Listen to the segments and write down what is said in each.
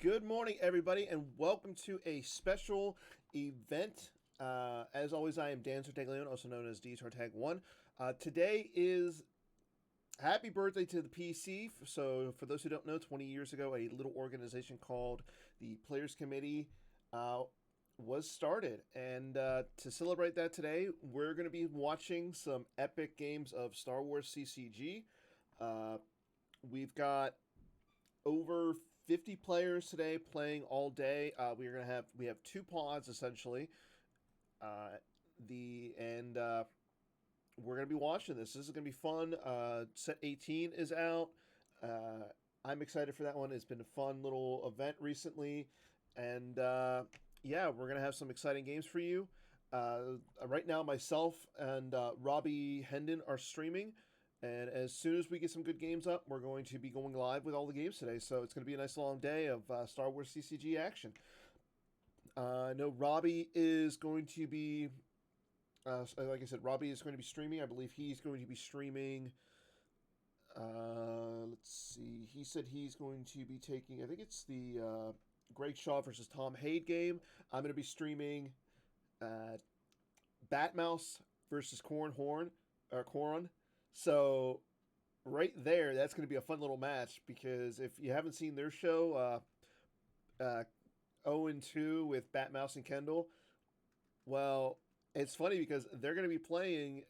Good morning, everybody, and welcome to a special event. As always, I am Dan Sortaglione, also known as D Sortag One. Today is happy birthday to the PC. So, for those who don't know, 20 years ago, a little organization called the Players Committee was started. And to celebrate that today, we're going to be watching some epic games of Star Wars CCG. We've got over 50 players today playing all day. We have two pods essentially. We're gonna be watching this. This is gonna be fun. Set 18 is out. I'm excited for that one. It's been a fun little event recently, and yeah, we're gonna have some exciting games for you. Right now, myself and Robbie Hendon are streaming. And as soon as we get some good games up, we're going to be going live with all the games today. So it's going to be a nice long day of Star Wars CCG action. I know Robbie is going to be, like I said, Robbie is going to be streaming. I believe he's going to be streaming. Let's see. He said he's going to be taking, I think it's the Greg Shaw versus Tom Haid game. I'm going to be streaming Batmouse versus Corran. So, right there, that's going to be a fun little match because if you haven't seen their show, 0-2 with Batmouse and Kendall, well, it's funny because they're going to be playing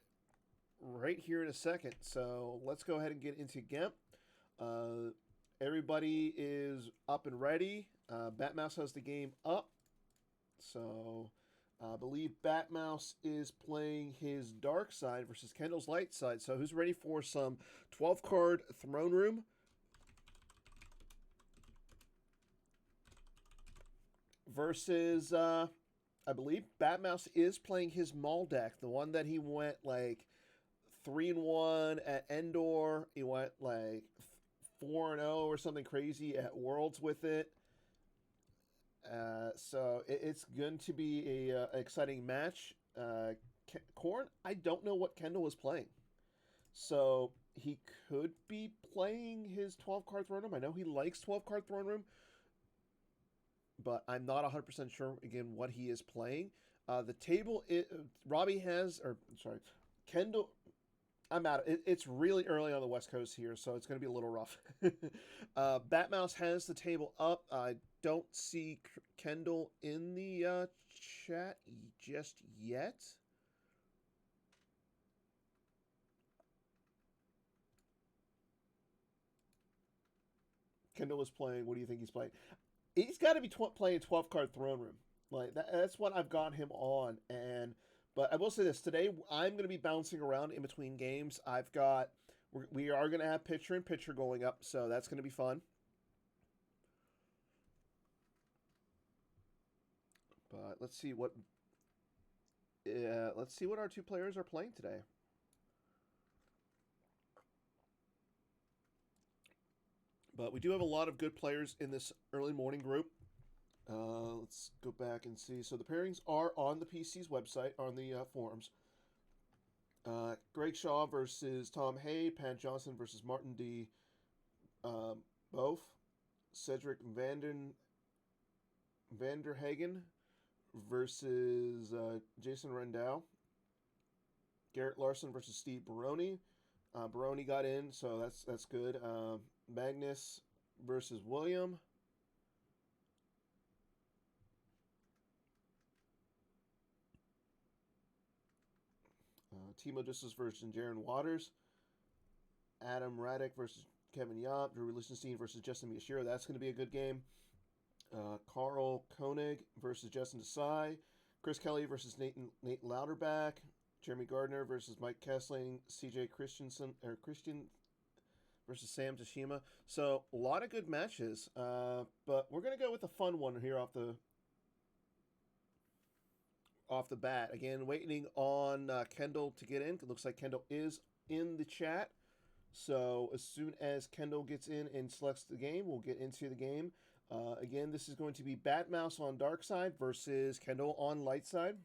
right here in a second. So, let's go ahead and get into GEMP. Everybody is up and ready. Batmouse has the game up. So, I believe Batmouse is playing his dark side versus Kendall's light side. So who's ready for some 12-card throne room? Versus, I believe Batmouse is playing his Maul deck. The one that he went like 3-1 at Endor. He went like 4-0 or something crazy at Worlds with it. So it's going to be a exciting match. Corran, I don't know what Kendall was playing. So he could be playing his 12-card throne room. I know he likes 12-card throne room, but I'm not 100% sure, again, what he is playing. The table, Robbie has, or sorry, Kendall, I'm out. It's really early on the West Coast here, so it's going to be a little rough. Batmouse has the table up. I don't see Kendall in the chat just yet. Kendall is playing. What do you think he's playing? He's got to be playing 12-card throne room. Like that's what I've got him on. But I will say this today. I'm going to be bouncing around in between games. We are going to have picture-in-picture going up, so that's going to be fun. But let's see what our two players are playing today. But we do have a lot of good players in this early morning group. Let's go back and see. So the pairings are on the PC's website, on the forums. Greg Shaw versus Tom Haid, Pat Johnson versus Martin D. Both, Cedric Vanderhagen versus Jason Rendell, Garrett Larson versus Steve Baroni. Baroni got in, so that's good. Magnus versus William. Timo Justice versus Jaron Waters. Adam Raddick versus Kevin Yop. Drew Lichtenstein versus Justin Miyashiro. That's going to be a good game. Carl Koenig versus Justin Desai. Chris Kelly versus Nathan Louderback. Jeremy Gardner versus Mike Kessling. CJ Christian versus Sam Tashima. So a lot of good matches. But we're going to go with a fun one here off the bat. Again, waiting on Kendall to get in. It looks like Kendall is in the chat. So as soon as Kendall gets in and selects the game, we'll get into the game. Again, this is going to be Batmouse on dark side versus Kendall on light side.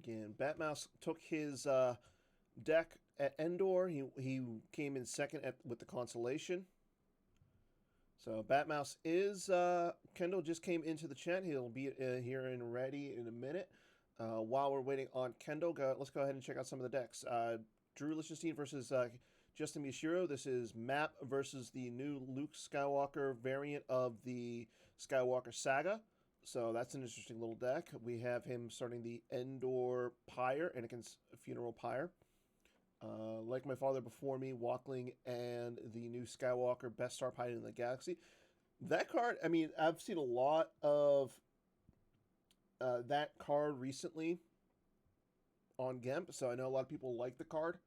again. Batmouse took his deck at Endor. He came in second with the consolation. So Batmouse is Kendall just came into the chat. He'll be here and ready in a minute. While we're waiting on Kendall, let's go ahead and check out some of the decks. Drew Lichtenstein versus Justin Miyashiro. This is Map versus the new Luke Skywalker variant of the Skywalker saga. So that's an interesting little deck. We have him starting the Endor Pyre and against Funeral Pyre. Like my father before me, Walkling and the new Skywalker, best star pilot in the galaxy. That card, I mean, I've seen a lot of that card recently on GEMP, so I know a lot of people like the card.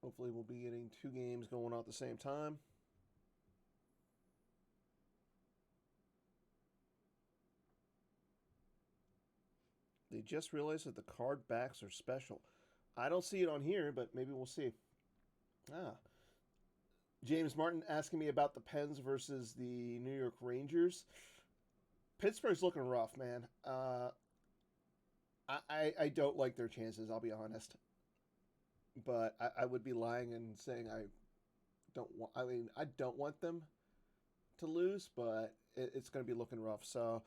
Hopefully we'll be getting 2 games going on at the same time. They just realized that the card backs are special. I don't see it on here, but maybe we'll see. James Martin asking me about the Pens versus the New York Rangers. Pittsburgh's looking rough, man. I don't like their chances, I'll be honest. But I would be lying and saying I don't want them to lose, but it's going to be looking rough. So,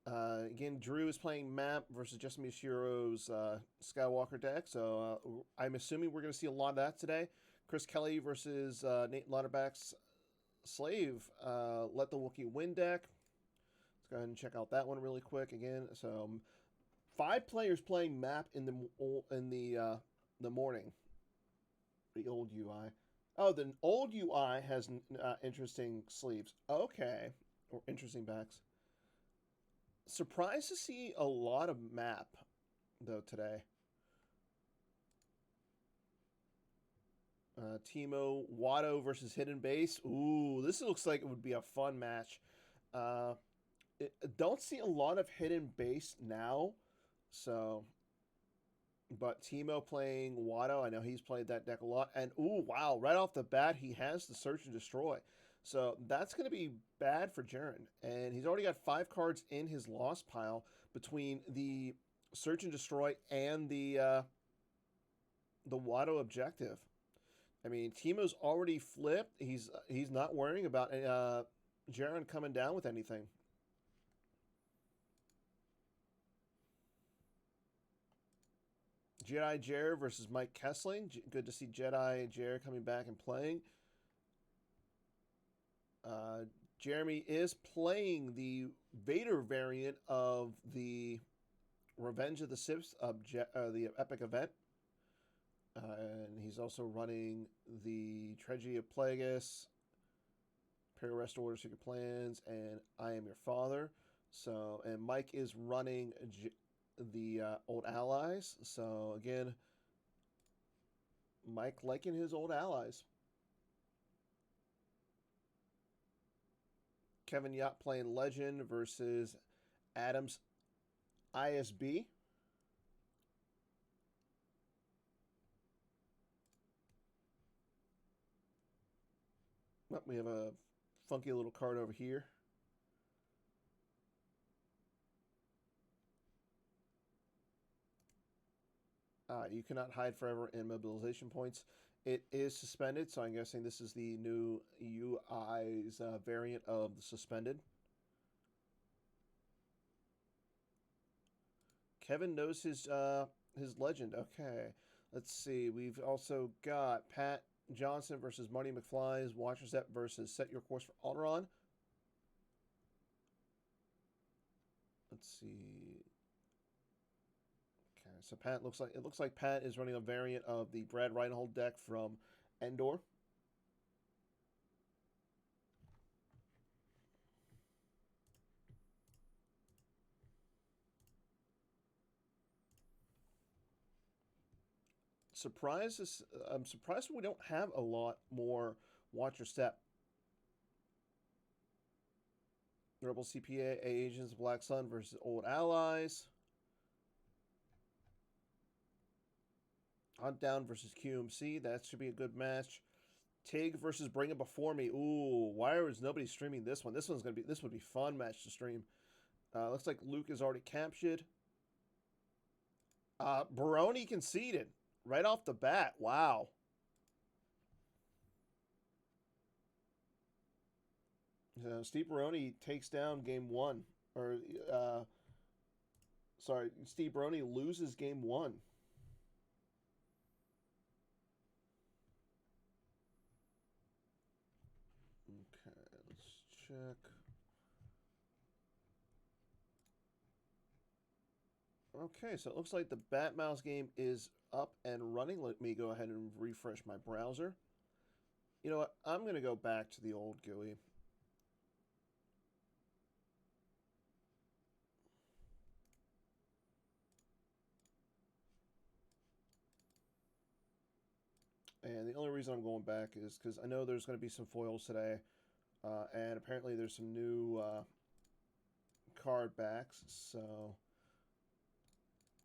again, Drew is playing Map versus Justin Mishiro's Skywalker deck. So, I'm assuming we're going to see a lot of that today. Chris Kelly versus Nate Lauterbach's Slave, Let the Wookiee Win deck. Let's go ahead and check out that one really quick again. So, 5 players playing Map in the morning. The old UI. Oh, the old UI has interesting sleeves. Okay. Or interesting backs. Surprised to see a lot of Map, though, today. Timo Watto versus Hidden Base. Ooh, this looks like it would be a fun match. Don't see a lot of Hidden Base now, so... But Timo playing Watto, I know he's played that deck a lot. And, ooh, wow, right off the bat, he has the Search and Destroy. So that's going to be bad for Jaren. And he's already got 5 cards in his lost pile between the Search and Destroy and the Watto objective. I mean, Timo's already flipped. He's not worrying about Jaren coming down with anything. Jedi Jer versus Mike Kessling. Good to see Jedi Jer coming back and playing. Jeremy is playing the Vader variant of the Revenge of the Sith the epic event. And he's also running the Treasury of Plagueis, Imperial Rest Order Secret Plans, and I Am Your Father. So, and Mike is running the Old Allies. So again, Mike liking his Old Allies. Kevin Yacht playing Legend versus Adams ISB. Oh, we have a funky little card over here. You cannot hide forever in mobilization points. It is suspended, so I'm guessing this is the new UI's variant of the suspended. Kevin knows his legend. Okay, let's see. We've also got Pat Johnson versus Marty McFly's Watcher's Ep versus Set Your Course for Alderaan. Let's see. Okay, so Pat looks like Pat is running a variant of the Brad Reinhold deck from Endor. I'm surprised we don't have a lot more Watcher Step. Rebel CPA Agents Black Sun versus Old Allies. Hunt Down versus QMC. That should be a good match. Tig versus Bring It Before Me. Ooh, why is nobody streaming this one? This would be fun match to stream. Looks like Luke is already captured. Baroni conceded right off the bat. Wow. So Steve Baroni takes down game 1. Or, sorry, Steve Baroni loses game 1. Okay, let's check. Okay, so it looks like the Batmouse game is up and running. Let me go ahead and refresh my browser. You know what? I'm going to go back to the old GUI. And the only reason I'm going back is because I know there's going to be some foils today. And apparently there's some new card backs. So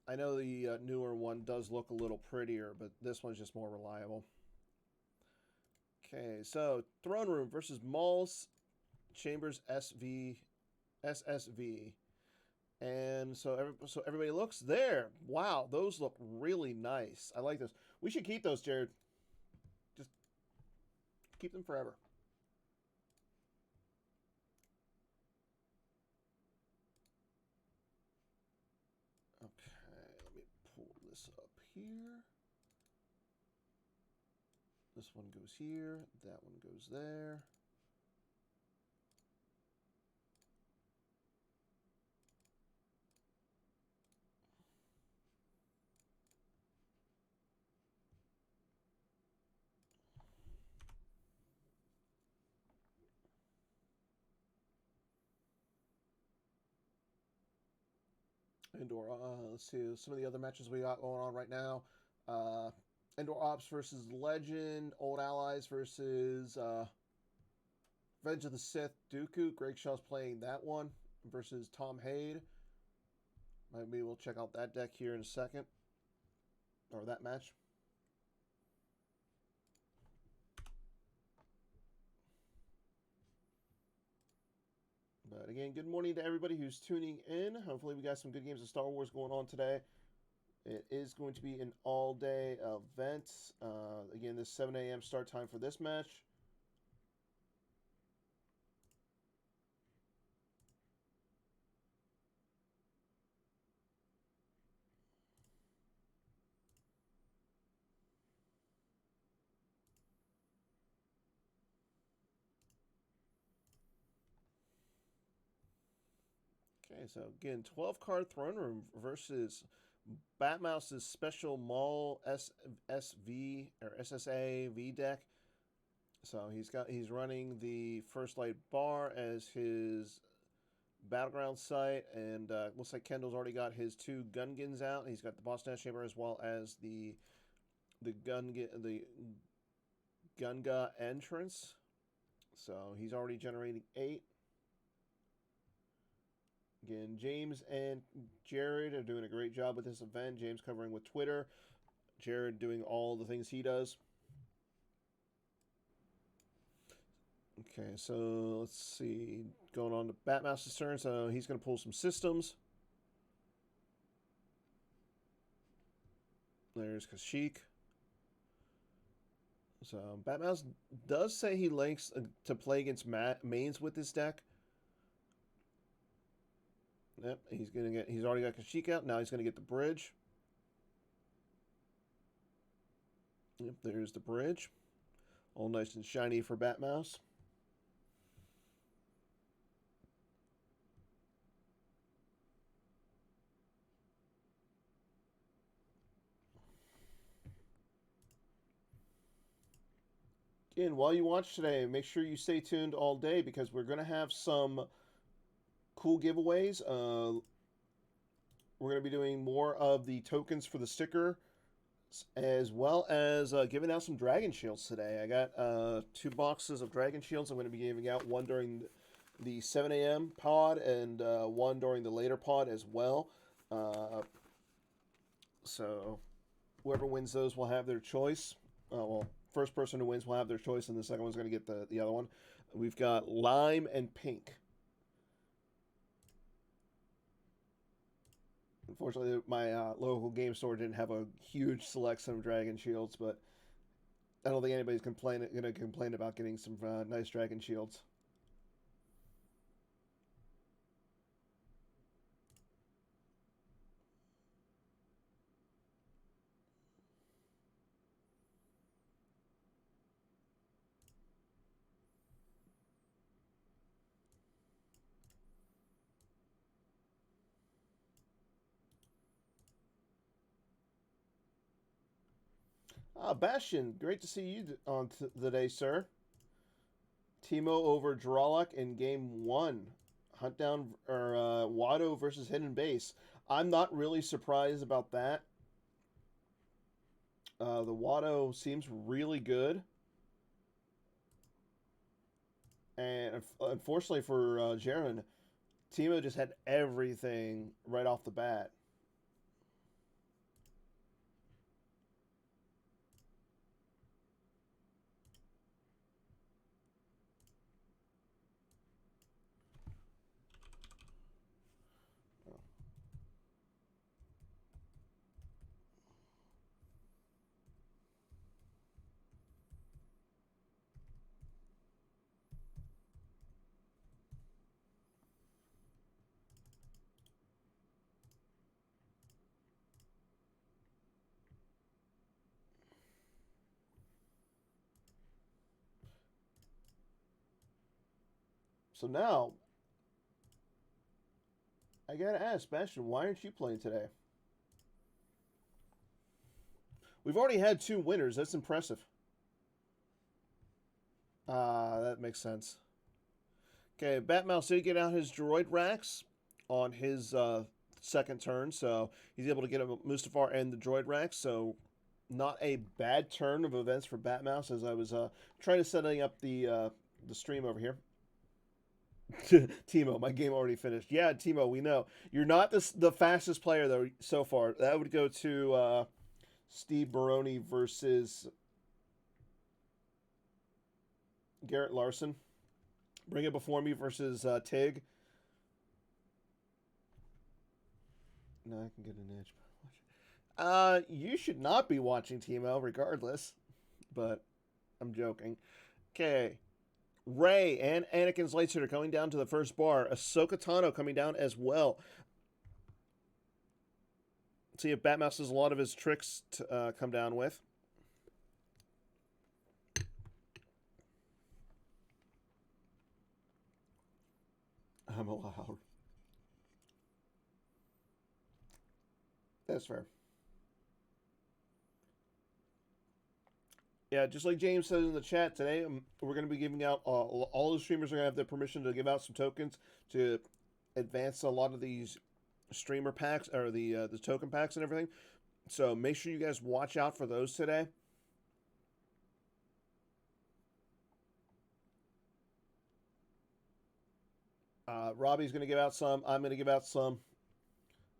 I know the newer one does look a little prettier, but this one's just more reliable. Okay, so Throne Room versus Maul's Chambers SSV. And so everybody looks there. Wow, those look really nice. I like those. We should keep those, Jared. Just keep them forever. Okay, let me pull this up here. This one goes here. That one goes there. Indoor, let's see some of the other matches we got going on right now. Indoor Ops versus Legend. Old Allies versus Revenge of the Sith. Dooku. Greg Shaw's playing that one versus Tom Haid. Maybe we'll check out that deck here in a second. Or that match. But again, good morning to everybody who's tuning in. Hopefully we got some good games of Star Wars going on today. It is going to be an all-day event. Again, this 7 a.m. start time for this match. Okay, so again, 12-card Throne Room versus Batmouse's special Maul SSV or SSA V deck. So he's running the First Light Bar as his battleground site, and looks like Kendall's already got his 2 Gungans out. He's got the Boss Dash Chamber as well as the Gunga entrance. So he's already generating 8. Again, James and Jared are doing a great job with this event. James covering with Twitter. Jared doing all the things he does. Okay, so let's see. Going on to Batmouse's turn. So he's going to pull some systems. There's Kashyyyk. So Batmouse does say he likes to play against mains with this deck. Yep, he's already got Kashyyyk out. Now he's gonna get the bridge. Yep, there's the bridge. All nice and shiny for Batmouse. Again, while you watch today, make sure you stay tuned all day because we're gonna have some cool giveaways. We're going to be doing more of the tokens for the sticker, as well as giving out some Dragon Shields today. I got 2 boxes of Dragon Shields I'm going to be giving out, one during the 7 a.m. pod and one during the later pod as well. So whoever wins those will have their choice. Well, first person who wins will have their choice, and the second one's going to get the other one. We've got lime and pink. Unfortunately, my local game store didn't have a huge selection of dragon shields, but I don't think anybody's going to complain about getting some nice dragon shields. Bastion, great to see you on today, sir. Timo over Drawlock in game 1. Hunt down or Watto versus Hidden Base. I'm not really surprised about that. The Watto seems really good. And unfortunately for Jaren, Timo just had everything right off the bat. So now, I gotta ask, Bastion, why aren't you playing today? We've already had 2 winners. That's impressive. That makes sense. Okay, Batmouse did get out his droid racks on his second turn, so he's able to get a Mustafar and the droid racks, so not a bad turn of events for Batmouse as I was trying to setting up the stream over here. Timo, my game already finished. Yeah, Timo, we know. You're not the fastest player, though, so far. That would go to Steve Baroni versus Garrett Larson. Bring It Before Me versus Tig. No, I can get an edge. You should not be watching Timo, regardless. But I'm joking. Okay. Rey and Anakin's lightsaber coming down to the first bar. Ahsoka Tano coming down as well. See if Batmouse has a lot of his tricks to come down with. I'm allowed. That's fair. Yeah, just like James says in the chat today, we're going to be giving out all the streamers are going to have the permission to give out some tokens to advance a lot of these streamer packs or the token packs and everything. So make sure you guys watch out for those today. Robbie's going to give out some. I'm going to give out some.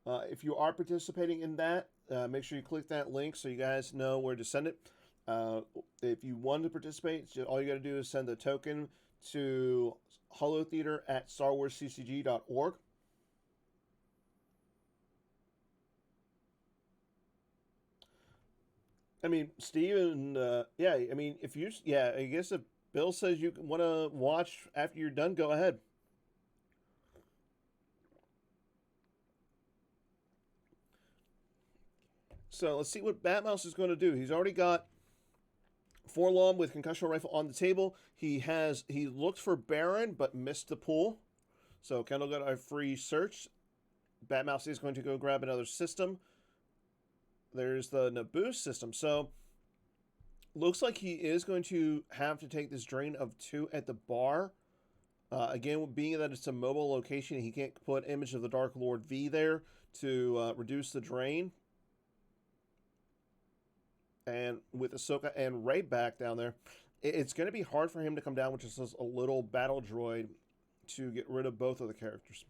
If you are participating in that, make sure you click that link so you guys know where to send it. If you want to participate, all you got to do is send a token to holotheater@starwarsccg.org. I mean, Steven, yeah, I mean, if you, yeah, I guess if Bill says you want to watch after you're done, go ahead. So let's see what Batmouse is going to do. He's already got Forlom with concussion rifle on the table. He looked for Baron but missed the pool. So Kendall got a free search. Batmouse is going to go grab another system. There's the Naboo system. So looks like he is going to have to take this drain of 2 at the bar. Again, being that it's a mobile location, he can't put Image of the Dark Lord V there to reduce the drain. And with Ahsoka and Rey back down there, it's going to be hard for him to come down with just a little battle droid to get rid of both of the characters.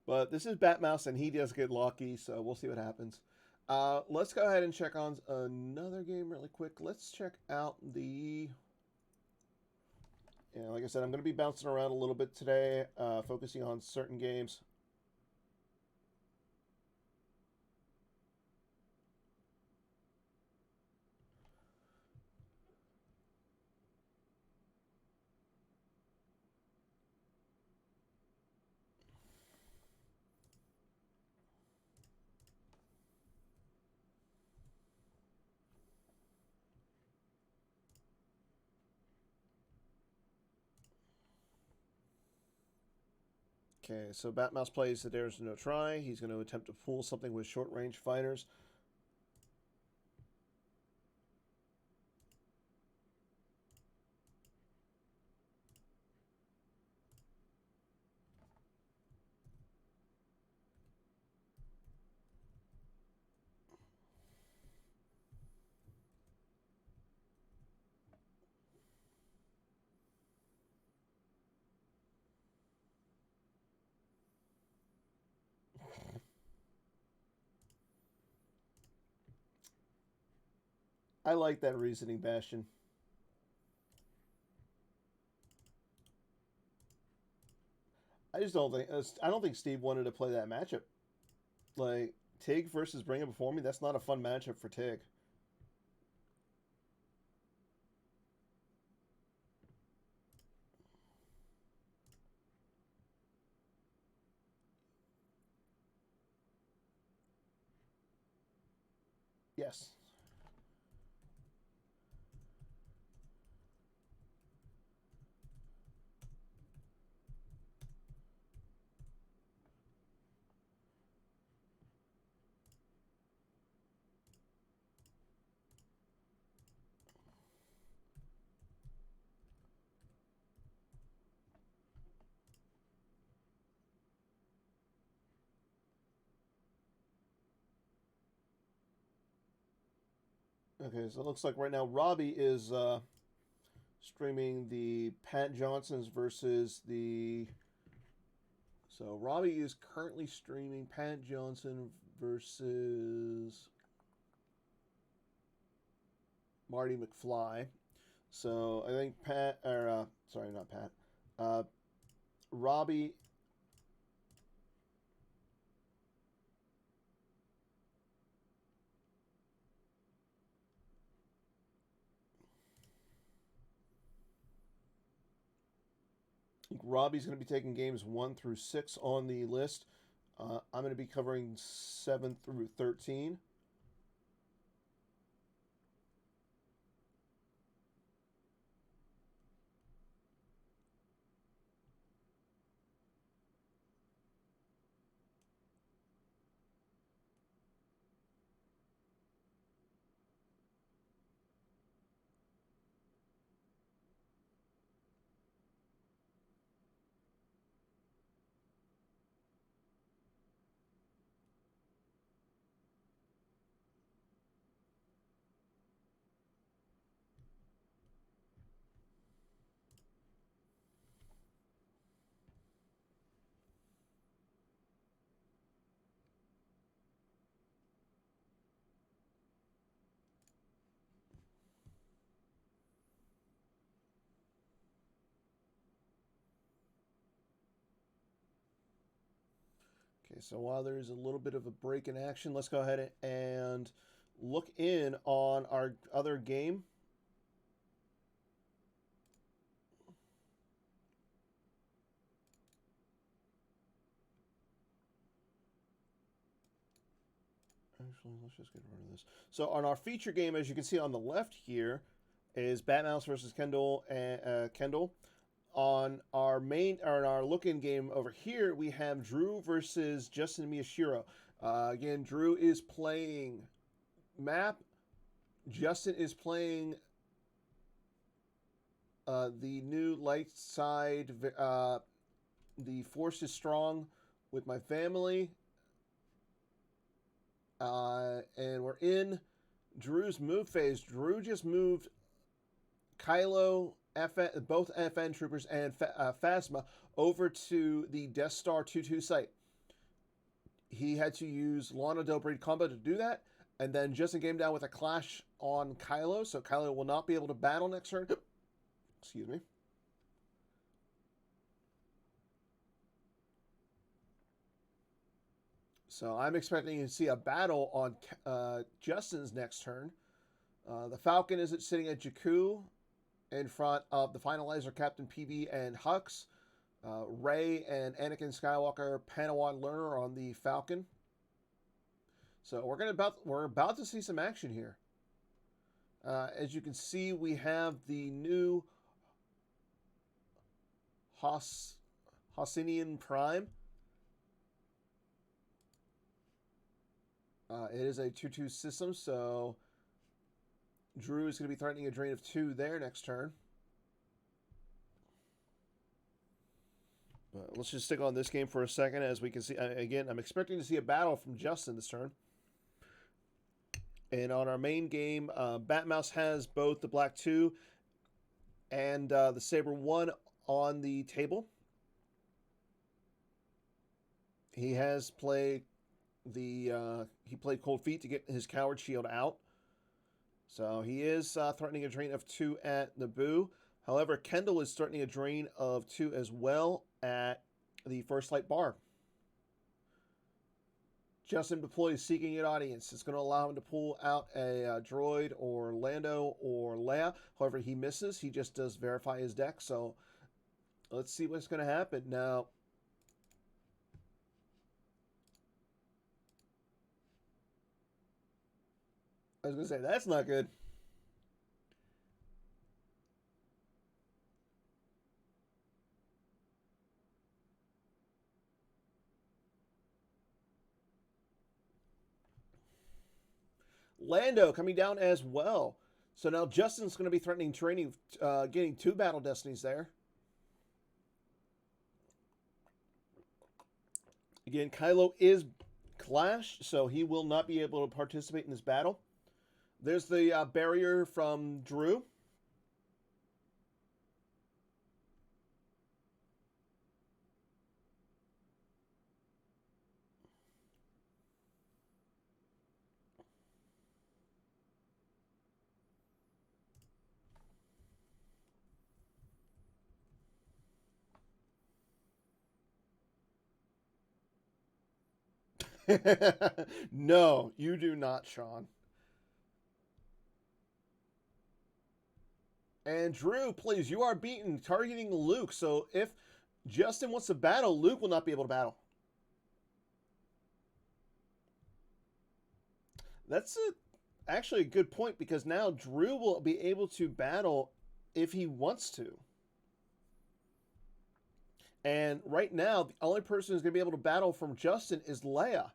But this is Batmouse, and he does get lucky, so we'll see what happens. Let's go ahead and check on another game really quick. Let's check out the. Yeah, like I said, I'm going to be bouncing around a little bit today, focusing on certain games. Okay, so Batmouse plays that there's no try. He's going to attempt to pull something with short range fighters. I like that reasoning, Bastion. I don't think Steve wanted to play that matchup. Like Tig versus Bring It Before Me. That's not a fun matchup for Tig. Yes. Okay, so it looks like right now Robbie is streaming the Pat Johnson's versus the. So Robbie is currently streaming Pat Johnson versus Marty McFly. So I think Pat, or sorry, not Pat. Robbie. Robbie's going to be taking games 1 through 6 on the list. I'm going to be covering 7 through 13. Okay, so while there's a little bit of a break in action, let's go ahead and look in on our other game. Actually, let's just get rid of this. So on our feature game, as you can see on the left here, is Batmouse versus Kendall. On our main or in our look-in game over here, we have Drew versus Justin Miyashiro. Again, Drew is playing map. Justin is playing the new light side. The Force is Strong with my family. And we're in Drew's move phase. Drew just moved Kylo, both FN troopers, and Phasma over to the Death Star 2-2 site. He had to use Lana Del Rey combo to do that. And then Justin came down with a clash on Kylo, so Kylo will not be able to battle next turn. Excuse me. So I'm expecting to see a battle on Justin's next turn. The Falcon is sitting at Jakku in front of the finalizer Captain PB and Hux. Rey and Anakin Skywalker Padawan Learner on the Falcon. So we're about to see some action here. As you can see, we have the new Hossinian Prime. It is a 2/2 system, so Drew is going to be threatening a drain of 2 there next turn. But let's just stick on this game for a second. As we can see, again, I'm expecting to see a battle from Justin this turn. And on our main game, Batmouse has both the Black 2 and the Saber 1 on the table. He has played he played Cold Feet to get his Coward Shield out. So he is threatening a drain of 2 at Naboo. However, Kendall is threatening a drain of 2 as well at the First Light Bar. Justin deploys Seeking an Audience. It's going to allow him to pull out a droid or Lando or Leia. However, he misses. He just does verify his deck. So let's see what's going to happen. Now, I was going to say, that's not good. Lando coming down as well. So now Justin's going to be threatening getting 2 Battle Destinies there. Again, Kylo is clashed, so he will not be able to participate in this battle. There's the barrier from Drew. No, you do not, Sean. And Drew, please, you are beaten, targeting Luke. So if Justin wants to battle, Luke will not be able to battle. That's actually a good point, because now Drew will be able to battle if he wants to. And right now, the only person who's going to be able to battle from Justin is Leia.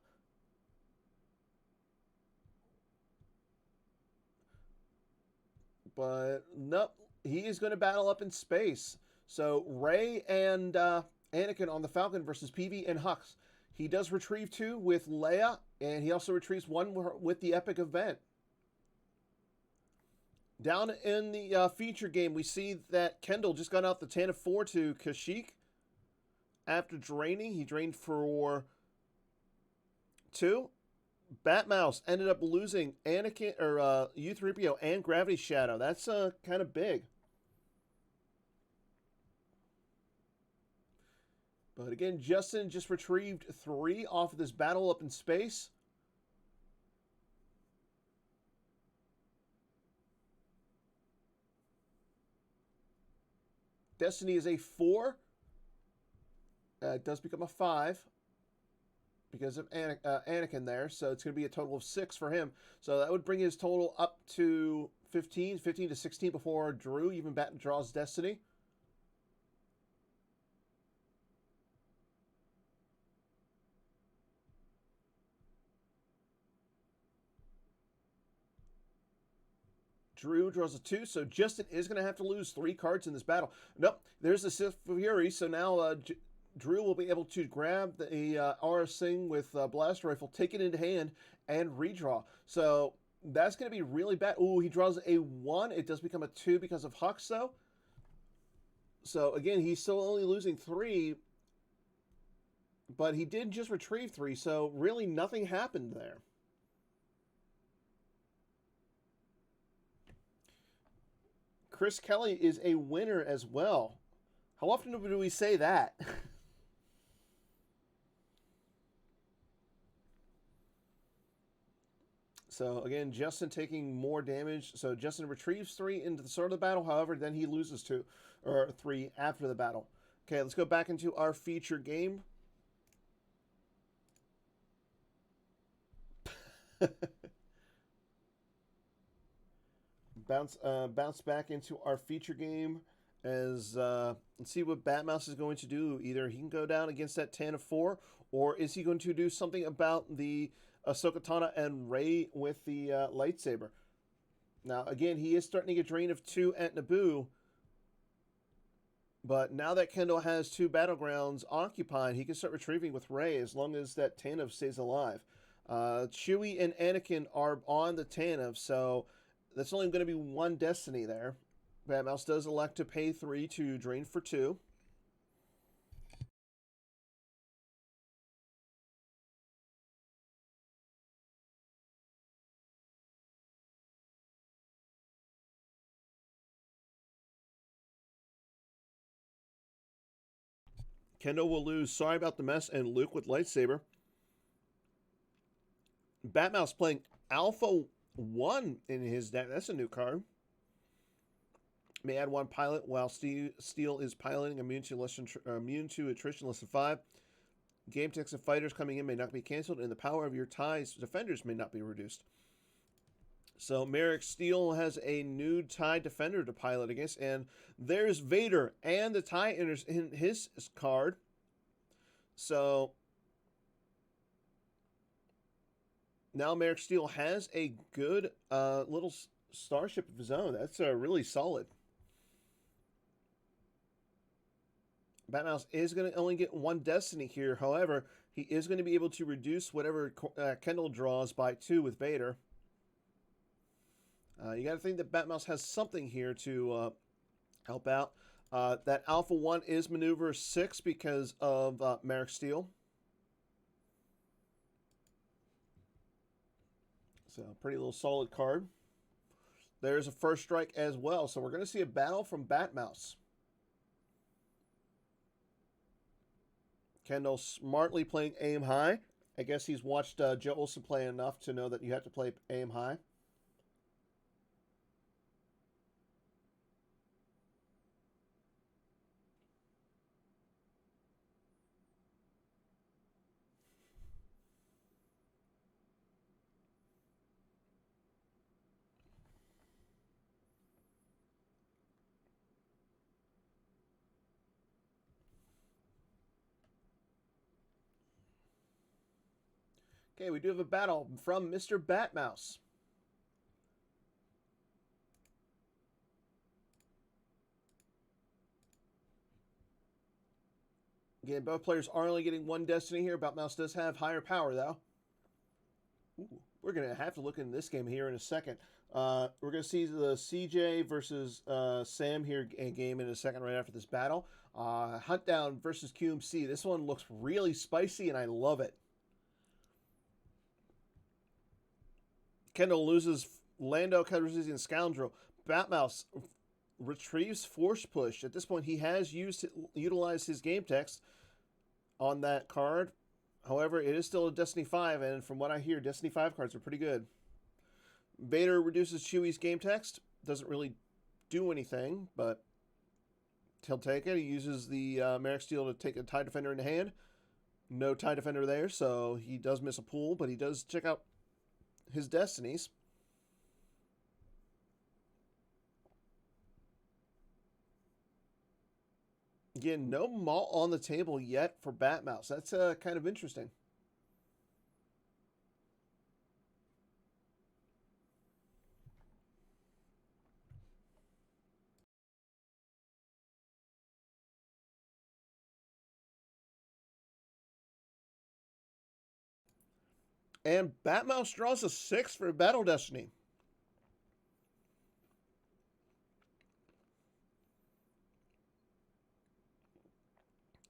But nope, he is going to battle up in space. So Rey and Anakin on the Falcon versus PV and Hux. He does retrieve 2 with Leia, and he also retrieves 1 with the Epic Event. Down in the feature game, we see that Kendall just got out the Tantive 4 to Kashyyyk. After draining, he drained for 2. Batmouse ended up losing Anakin or U-3PO and Gravity Shadow. That's kind of big. But again, Justin just retrieved 3 off of this battle up in space. Destiny is a 4. It does become a 5 because of Anakin there. So it's going to be a total of 6 for him. So that would bring his total up to 15 to 16 before Drew even draws Destiny. Drew draws a 2, so Justin is going to have to lose 3 cards in this battle. Nope, there's the Sith Fury, so now Drew will be able to grab the RS Sing with Blaster Rifle, take it into hand, and redraw. So that's going to be really bad. Ooh, he draws a 1. It does become a 2 because of Hux, though. So again, he's still only losing 3, but he did just retrieve 3, so really nothing happened there. Chris Kelly is a winner as well. How often do we say that? So again, Justin taking more damage. So Justin retrieves 3 into the start of the battle. However, then he loses 2 or 3 after the battle. Okay, let's go back into our feature game. Bounce back into our feature game as let's see what Batmouse is going to do. Either he can go down against that 10 of 4, or is he going to do something about the Ahsoka Tano and Rey with the lightsaber? Now, again, he is starting to get drain of 2 at Naboo, but now that Kendall has 2 battlegrounds occupied, he can start retrieving with Rey as long as that Tantive stays alive. Chewie and Anakin are on the Tantive, so that's only going to be 1 destiny there. Batmouse does elect to pay 3 to drain for 2. Kendall will lose Sorry About the Mess and Luke with lightsaber. Batmouse playing Alpha 1 in his deck. That's a new card. May add 1 pilot while Steel is piloting, immune to attrition less than 5. Game text of fighters coming in may not be canceled, and the power of your TIE's defenders may not be reduced. So Merrick Steele has a new TIE defender to pilot against, and there's Vader and the TIE enters in his card. So now Merrick Steele has a good little starship of his own. That's really solid. Batmouse is going to only get 1 destiny here. However, he is going to be able to reduce whatever Kendall draws by 2 with Vader. You got to think that Batmouse has something here to help out. That Alpha 1 is maneuver 6 because of Merrick Steele. So, pretty little solid card. There's a first strike as well. So, we're going to see a battle from Batmouse. Kendall smartly playing aim high. I guess he's watched Joe Olsen play enough to know that you have to play aim high. Okay, we do have a battle from Mr. Batmouse. Again, both players are only getting 1 destiny here. Batmouse does have higher power, though. Ooh, we're going to have to look in this game here in a second. We're going to see the CJ versus Sam here game in a second right after this battle. Huntdown versus QMC. This one looks really spicy, and I love it. Kendall loses Lando Calrissian Scoundrel. Batmouse retrieves Force Push. At this point, he has utilized his game text on that card. However, it is still a Destiny 5, and from what I hear, Destiny 5 cards are pretty good. Vader reduces Chewie's game text. Doesn't really do anything, but he'll take it. He uses the Merrick Steel to take a TIE Defender in the hand. No TIE Defender there, so he does miss a pool, but he does check out his destinies. Again, no Maul on the table yet for Batmouse. That's kind of interesting. And Batmouse draws a 6 for Battle Destiny.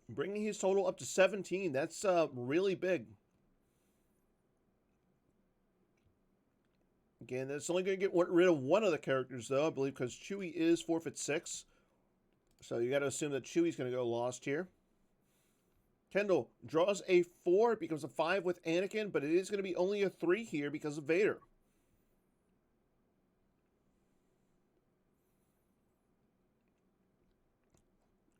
Bringing his total up to 17. That's really big. Again, that's only going to get rid of one of the characters, though, I believe, because Chewie is forfeit 6. So you got to assume that Chewie's going to go lost here. Kendall draws a 4. It becomes a 5 with Anakin, but it is going to be only a 3 here because of Vader.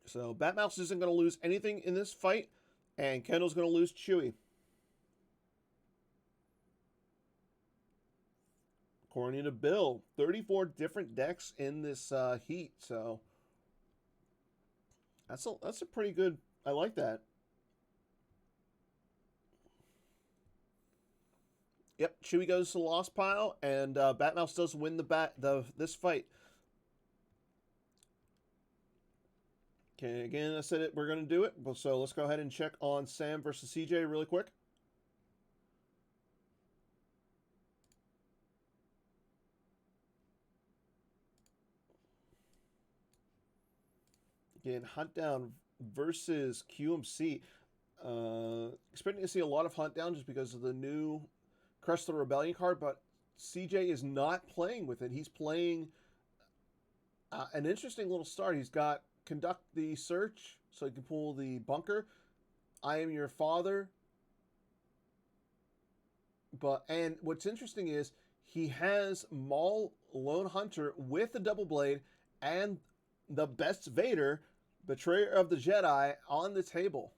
So Batmouse isn't going to lose anything in this fight, and Kendall's going to lose Chewie. According to Bill, 34 different decks in this heat, so that's a pretty good. I like that. Yep, Chewie goes to the lost pile, and Batmouse does win this fight. Okay, again, I said it. We're gonna do it, so let's go ahead and check on Sam versus CJ really quick. Again, Hunt Down versus QMC. Expecting to see a lot of Hunt Down just because of the new Crest of the Rebellion card, but CJ is not playing with it. He's playing an interesting little start. He's got Conduct the Search, so he can pull the Bunker. I Am Your Father. And what's interesting is he has Maul Lone Hunter with the Double Blade and the best Vader, Betrayer of the Jedi, on the table.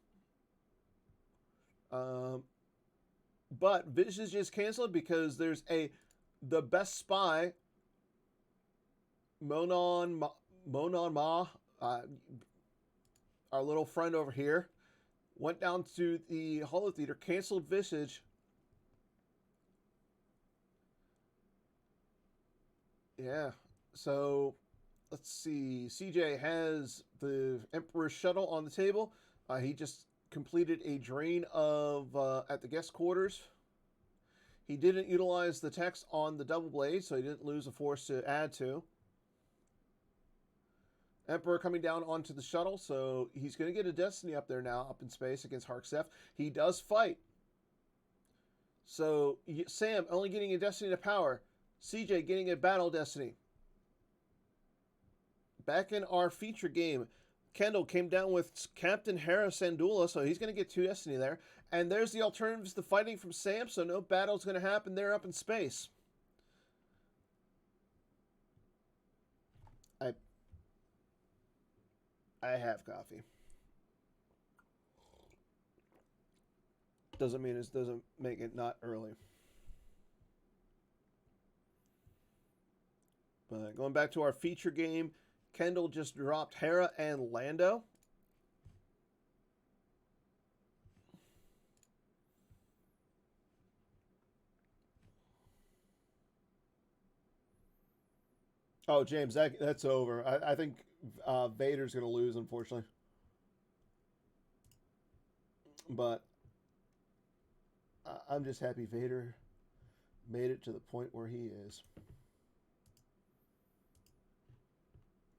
But Visage is canceled because there's the best spy, Monon Ma, our little friend over here, went down to the Holo Theater, canceled Visage. Yeah, so let's see. CJ has the Emperor's shuttle on the table. He just completed a drain of at the guest quarters. He didn't utilize the text on the Double Blade, so he didn't lose a force to add to. Emperor coming down onto the shuttle, so he's going to get a Destiny up there now, up in space against Harksef. He does fight. So Sam only getting a Destiny to power. CJ getting a Battle Destiny. Back in our feature game, Kendall came down with Captain Hera Syndulla, so he's going to get 2 Destiny there. And there's the alternatives to fighting from Sam, so no battle's going to happen there up in space. I have coffee. Doesn't mean it doesn't make it not early. But going back to our feature game, Kendall just dropped Hera and Lando. Oh, James, that's over. I think Vader's going to lose, unfortunately. But I'm just happy Vader made it to the point where he is.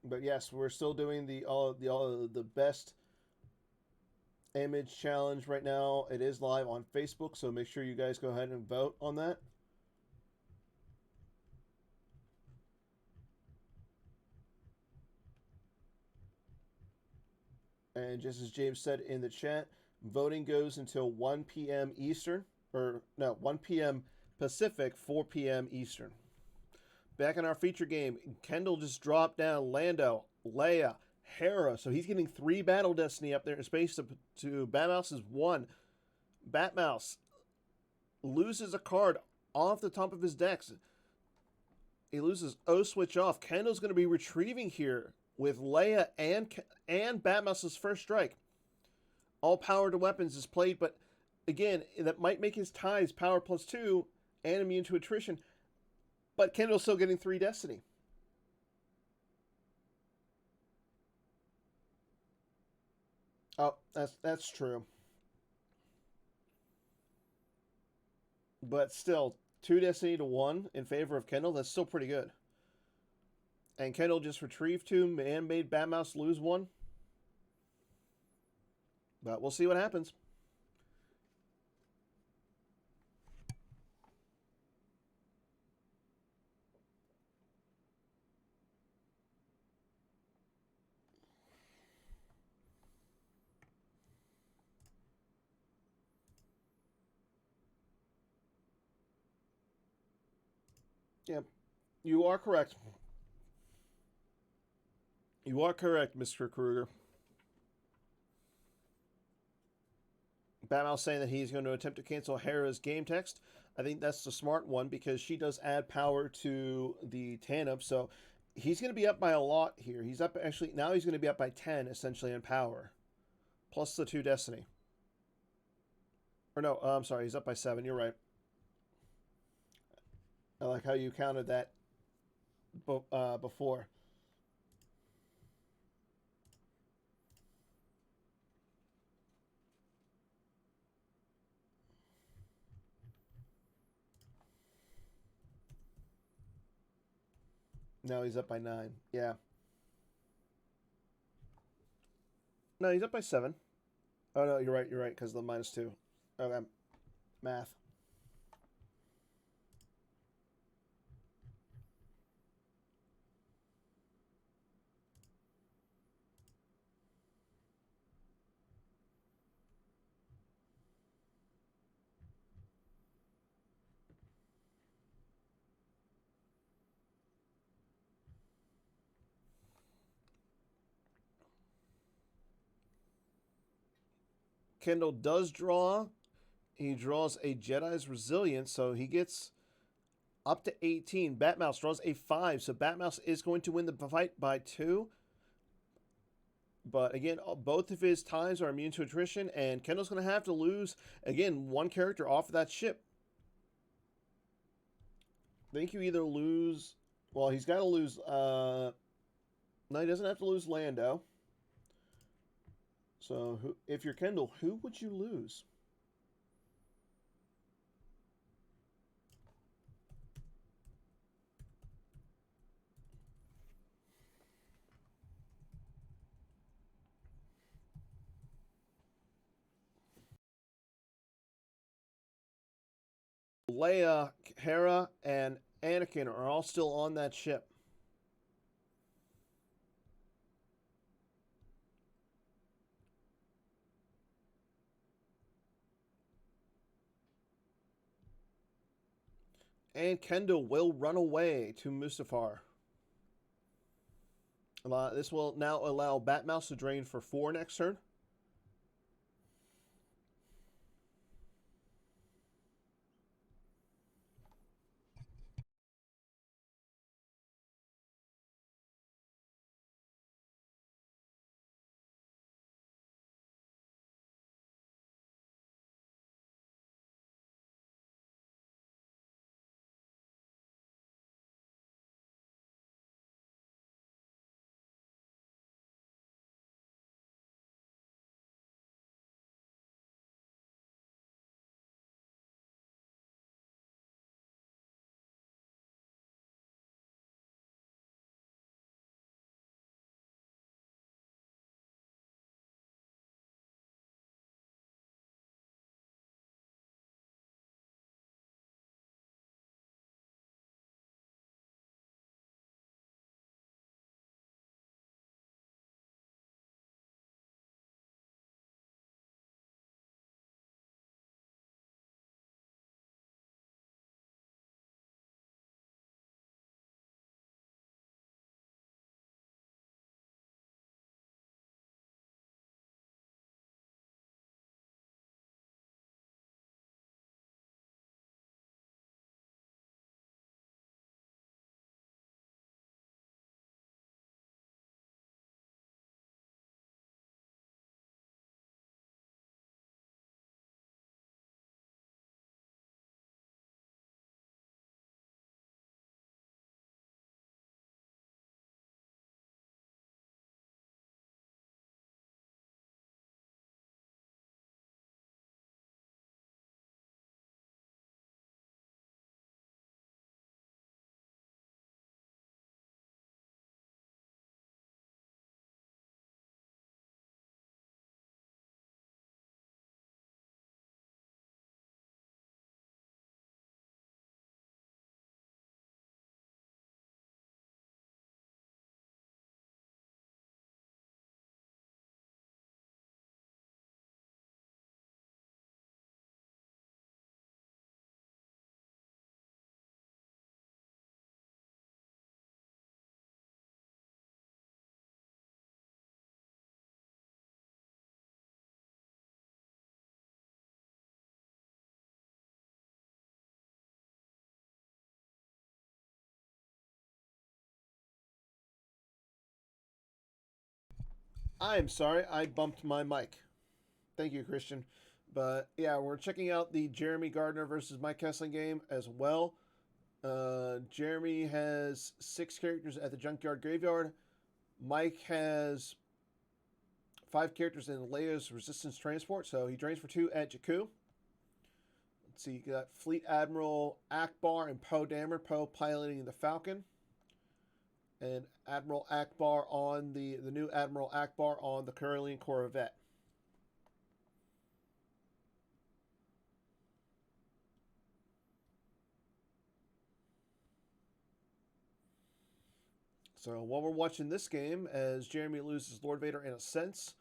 But yes, we're still doing the best image challenge right now. It is live on Facebook, so make sure you guys go ahead and vote on that. And just as James said in the chat, voting goes until 1 p.m. Eastern, or no, 1 p.m. Pacific, 4 p.m. Eastern. Back in our feature game, Kendall just dropped down Lando, Leia, Hera, so he's getting 3 Battle Destiny up there in space to Batmouse's 1. Batmouse loses a card off the top of his decks. He loses O Switch Off. Kendall's going to be retrieving here with Leia and Batmouse's first strike. All power to weapons is played, but again, that might make his ties power +2 and immune to attrition. But Kendall's still getting 3 Destiny. Oh, that's true. But still, 2 Destiny to 1 in favor of Kendall. That's still pretty good. And Kendall just retrieved 2 and made Batmouse lose 1. But we'll see what happens. Yeah, you are correct. You are correct, Mr. Kruger. Batmouse saying that he's going to attempt to cancel Hera's game text. I think that's the smart one because she does add power to the Tanub, so he's going to be up by a lot here. He's up actually now. He's going to be up by 10 essentially in power, plus the 2 Destiny. Or no, I'm sorry, he's up by 7. You're right. I like how you counted that before. No, he's up by 9. Yeah. No, he's up by 7. Oh no, you're right. You're right because of the minus 2. Okay, math. Kendall does draw. He draws a Jedi's Resilience, so he gets up to 18. Batmouse draws a 5, so Batmouse is going to win the fight by 2. But again, both of his times are immune to attrition, and Kendall's going to have to lose, again, one character off of that ship. I think you either lose. Well, he's got to lose. No, he doesn't have to lose Lando. So, if you're Kendall, who would you lose? Leia, Hera, and Anakin are all still on that ship. And Kendall will run away to Mustafar. This will now allow Batmouse to drain for 4 next turn. I'm sorry, I bumped my mic. Thank you, Christian. But yeah, we're checking out the Jeremy Gardner versus Mike Kessling game as well. Jeremy has 6 characters at the Junkyard Graveyard. Mike has 5 characters in Leia's Resistance Transport, so he drains for 2 at Jakku. Let's see, you got Fleet Admiral Akbar and Poe Dameron. Poe piloting the Falcon. And Admiral Akbar on the new Admiral Akbar on the Caroline Corvette. So while we're watching this game, as Jeremy loses Lord Vader in a sense,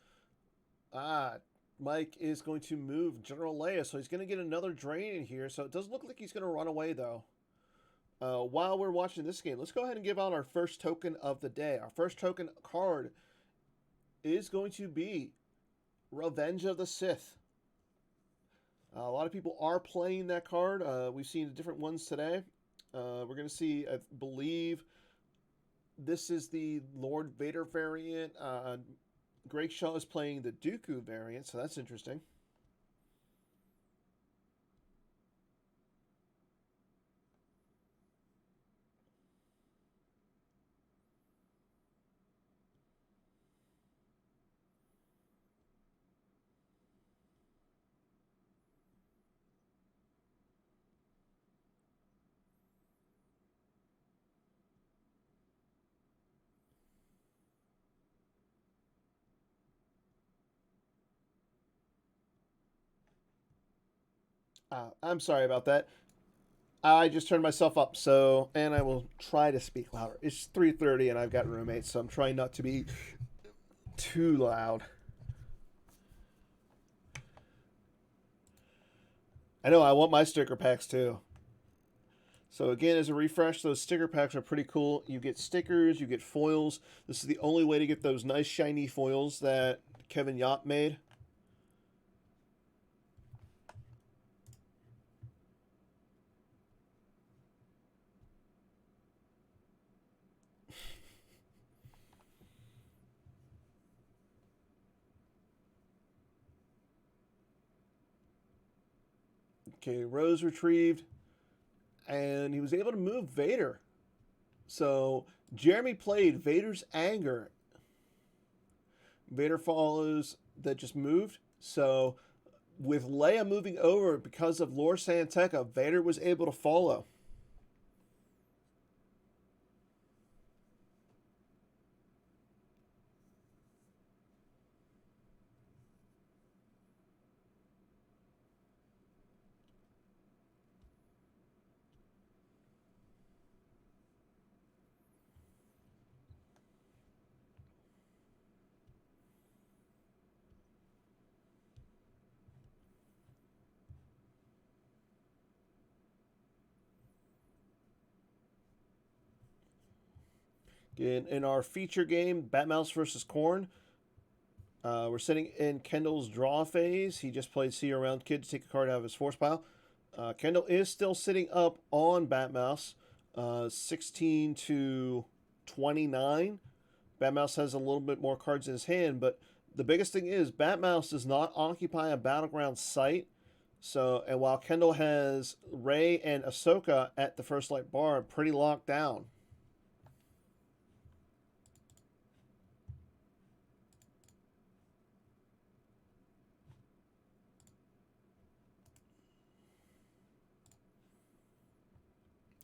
Mike is going to move General Leia, so he's going to get another drain in here. So it does look like he's going to run away, though. While we're watching this game, let's go ahead and give out our first token of the day. Our first token card is going to be Revenge of the Sith. A lot of people are playing that card. We've seen different ones today. We're going to see, I believe, this is the Lord Vader variant. Greg Shaw is playing the Dooku variant, so that's interesting. I'm sorry about that. I just turned myself up, so, and I will try to speak louder. It's 3:30 and I've got roommates, so I'm trying not to be too loud. I know, I want my sticker packs too. So again, as a refresh, those sticker packs are pretty cool. You get stickers, you get foils. This is the only way to get those nice shiny foils that Kevin Yop made. Okay, Rose retrieved, and he was able to move Vader. So Jeremy played Vader's Anger. Vader follows that just moved. So with Leia moving over because of Lor San Tekka, Vader was able to follow. In our feature game, Batmouse versus Korn, we're sitting in Kendall's draw phase. He just played See Around Kid to take a card out of his force pile. Kendall is still sitting up on Batmouse, 16 to 29. Batmouse has a little bit more cards in his hand, but the biggest thing is Batmouse does not occupy a battleground site. So, and while Kendall has Rey and Ahsoka at the first light bar, pretty locked down.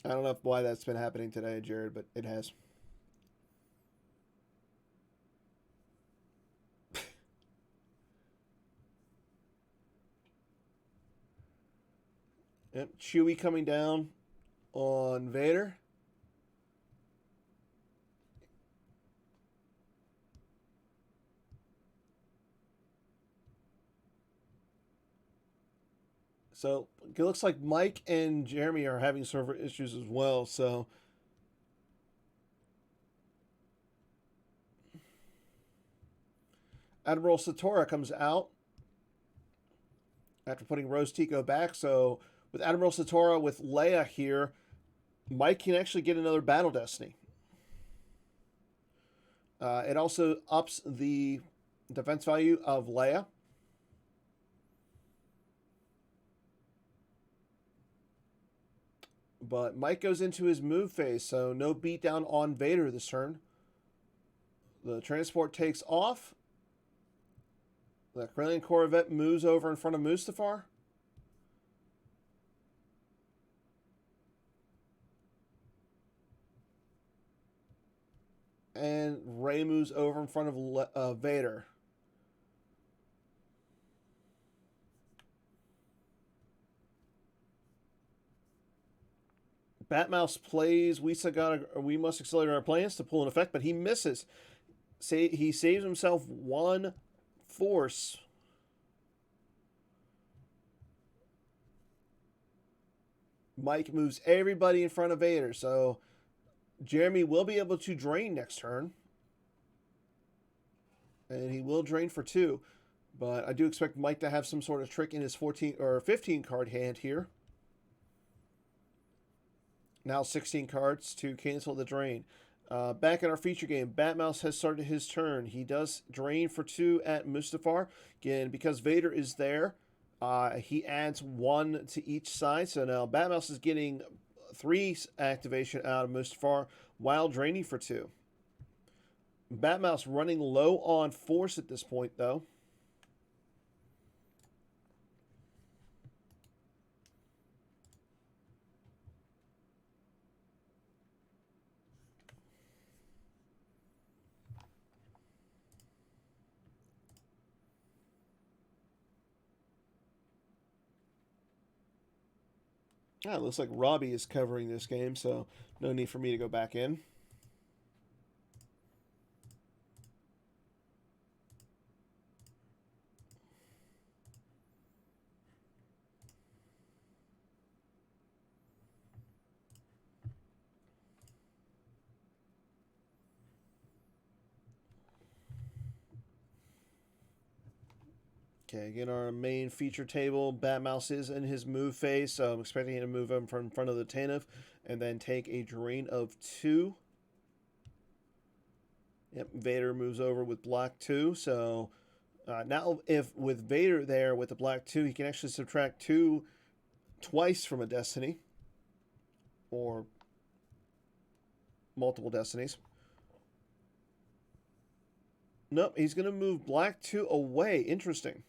I don't know why that's been happening today, Jared, but it has. Yep, Chewie coming down on Vader. So it looks like Mike and Jeremy are having server issues as well. So Admiral Satora comes out after putting Rose Tico back. So with Admiral Satora with Leia here, Mike can actually get another Battle Destiny. It also ups the defense value of Leia. But Mike goes into his move phase, so no beatdown on Vader this turn. The transport takes off. The Corellian Corvette moves over in front of Mustafar. And Rey moves over in front of Vader. Batmouse plays we must accelerate our plans to pull an effect, but he misses. He saves himself one force. Mike moves everybody in front of Vader, so Jeremy will be able to drain next turn. And he will drain for 2. But I do expect Mike to have some sort of trick in his 14 or 15 card hand here. Now 16 cards to cancel the drain. Back in our feature game, Batmouse has started his turn. He does drain for 2 at Mustafar. Again, because Vader is there, he adds 1 to each side. So now Batmouse is getting 3 activation out of Mustafar while draining for 2. Batmouse running low on force at this point, though. It looks like Robbie is covering this game, so no need for me to go back in. Okay, again, our main feature table, Batmouse is in his move phase, so I'm expecting him to move him from front of the Tantive and then take a drain of 2. Yep, Vader moves over with black 2, so now if with Vader there with the black 2, he can actually subtract 2 twice from a destiny, or multiple destinies. Nope, he's going to move black 2 away. Interesting.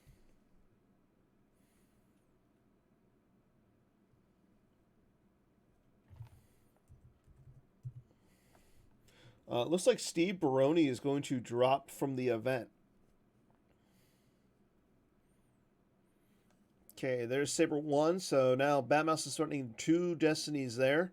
Looks like Steve Baroni is going to drop from the event. Okay, there's Saber 1. So now Batmouse is starting 2 destinies there.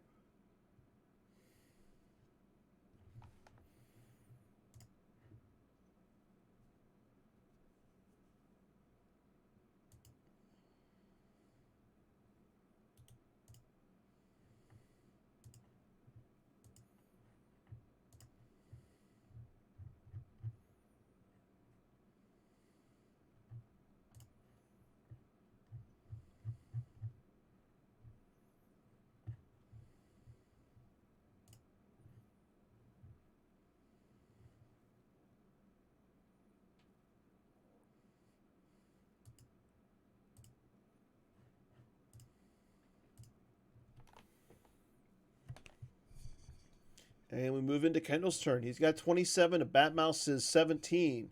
And we move into Kendall's turn. He's got 27. Batmouse is 17.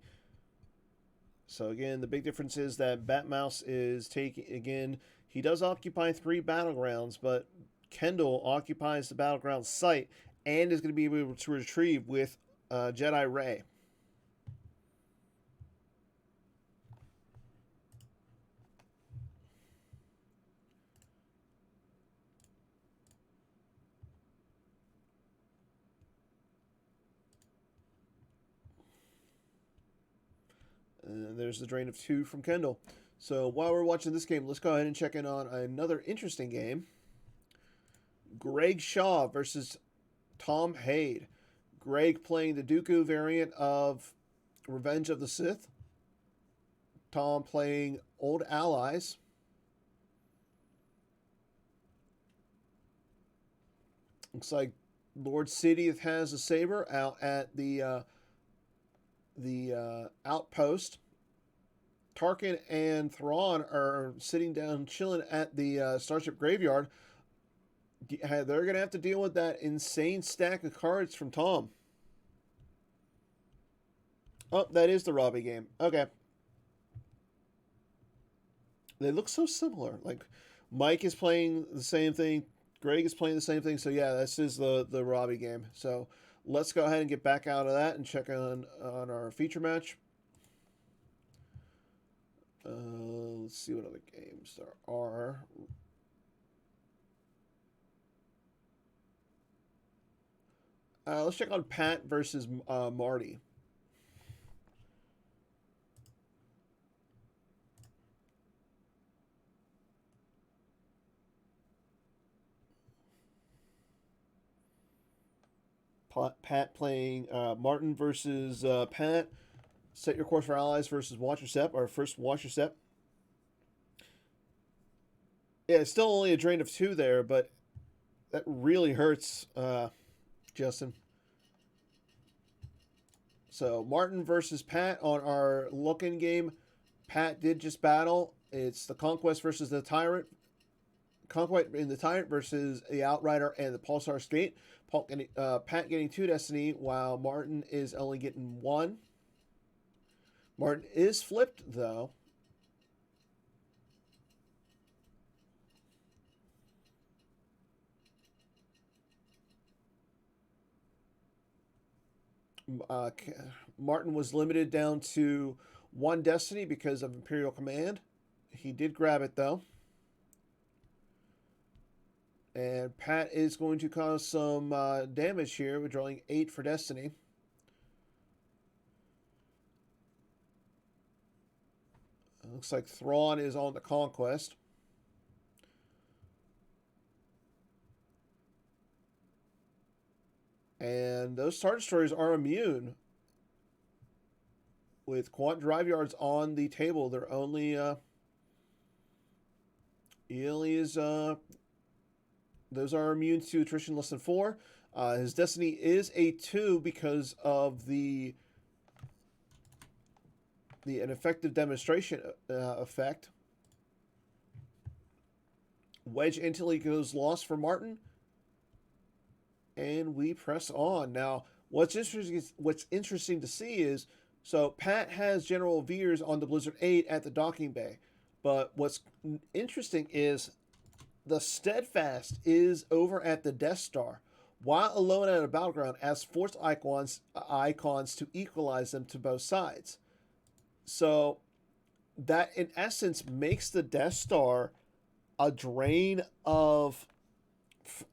So again, the big difference is that Batmouse is taking, again, he does occupy 3 battlegrounds, but Kendall occupies the battleground site and is going to be able to retrieve with Jedi Rey. And there's the drain of 2 from Kendall. So while we're watching this game, let's go ahead and check in on another interesting game. Greg Shaw versus Tom Hade. Greg playing the Dooku variant of Revenge of the Sith. Tom playing Old Allies. Looks like Lord Sidious has a saber out at the the outpost. Tarkin and Thrawn are sitting down chilling at the Starship Graveyard. They're going to have to deal with that insane stack of cards from Tom. Oh, that is the Robbie game. Okay. They look so similar. Like, Mike is playing the same thing. Greg is playing the same thing. So, yeah, this is the Robbie game. So, let's go ahead and get back out of that and check on our feature match. Let's see what other games there are. Let's check on Pat versus Marty. Pat playing Martin versus Pat. Set your course for allies versus watch your step. Or first watch your step. Yeah, it's still only a drain of 2 there, but that really hurts, Justin. So Martin versus Pat on our look-in game. Pat did just battle. It's the Conquest versus the Tyrant. Conquest in the Tyrant versus the Outrider and the Pulsar Skate. Pat getting 2 Destiny while Martin is only getting 1. Martin is flipped though. Martin was limited down to 1 Destiny because of Imperial Command. He did grab it though. And Pat is going to cause some damage here. We're drawing 8 for Destiny. Looks like Thrawn is on the Conquest. And those Star Destroyers are immune. With quad drive yards on the table, they're only those are immune to attrition less than 4. His Destiny is a 2 because of an effective demonstration effect. Wedge instantly goes lost for Martin. And we press on. Now, what's interesting to see is, so Pat has General Veers on the Blizzard 8 at the docking bay. But what's interesting is the Steadfast is over at the Death Star, while alone at a battleground as force icons to equalize them to both sides. So that, in essence, makes the Death Star a drain of,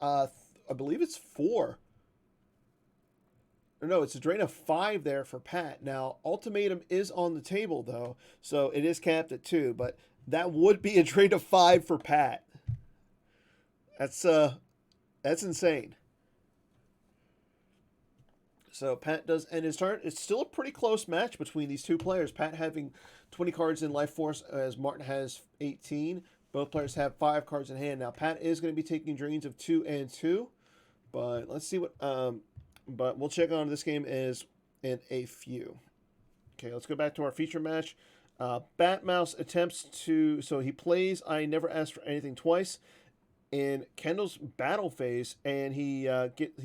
I believe it's 4. Or no, it's a drain of 5 there for Pat. Now, Ultimatum is on the table, though, so it is capped at 2, but that would be a drain of 5 for Pat. That's insane. So Pat does end his turn. It's still a pretty close match between these two players. Pat having 20 cards in Life Force as Martin has 18. Both players have 5 cards in hand. Now, Pat is going to be taking drains of 2 and 2. But let's see what... but we'll check on this game as in a few. Okay, let's go back to our feature match. Batmouse attempts to... So he plays I Never Asked for Anything Twice in Kendall's battle phase, and he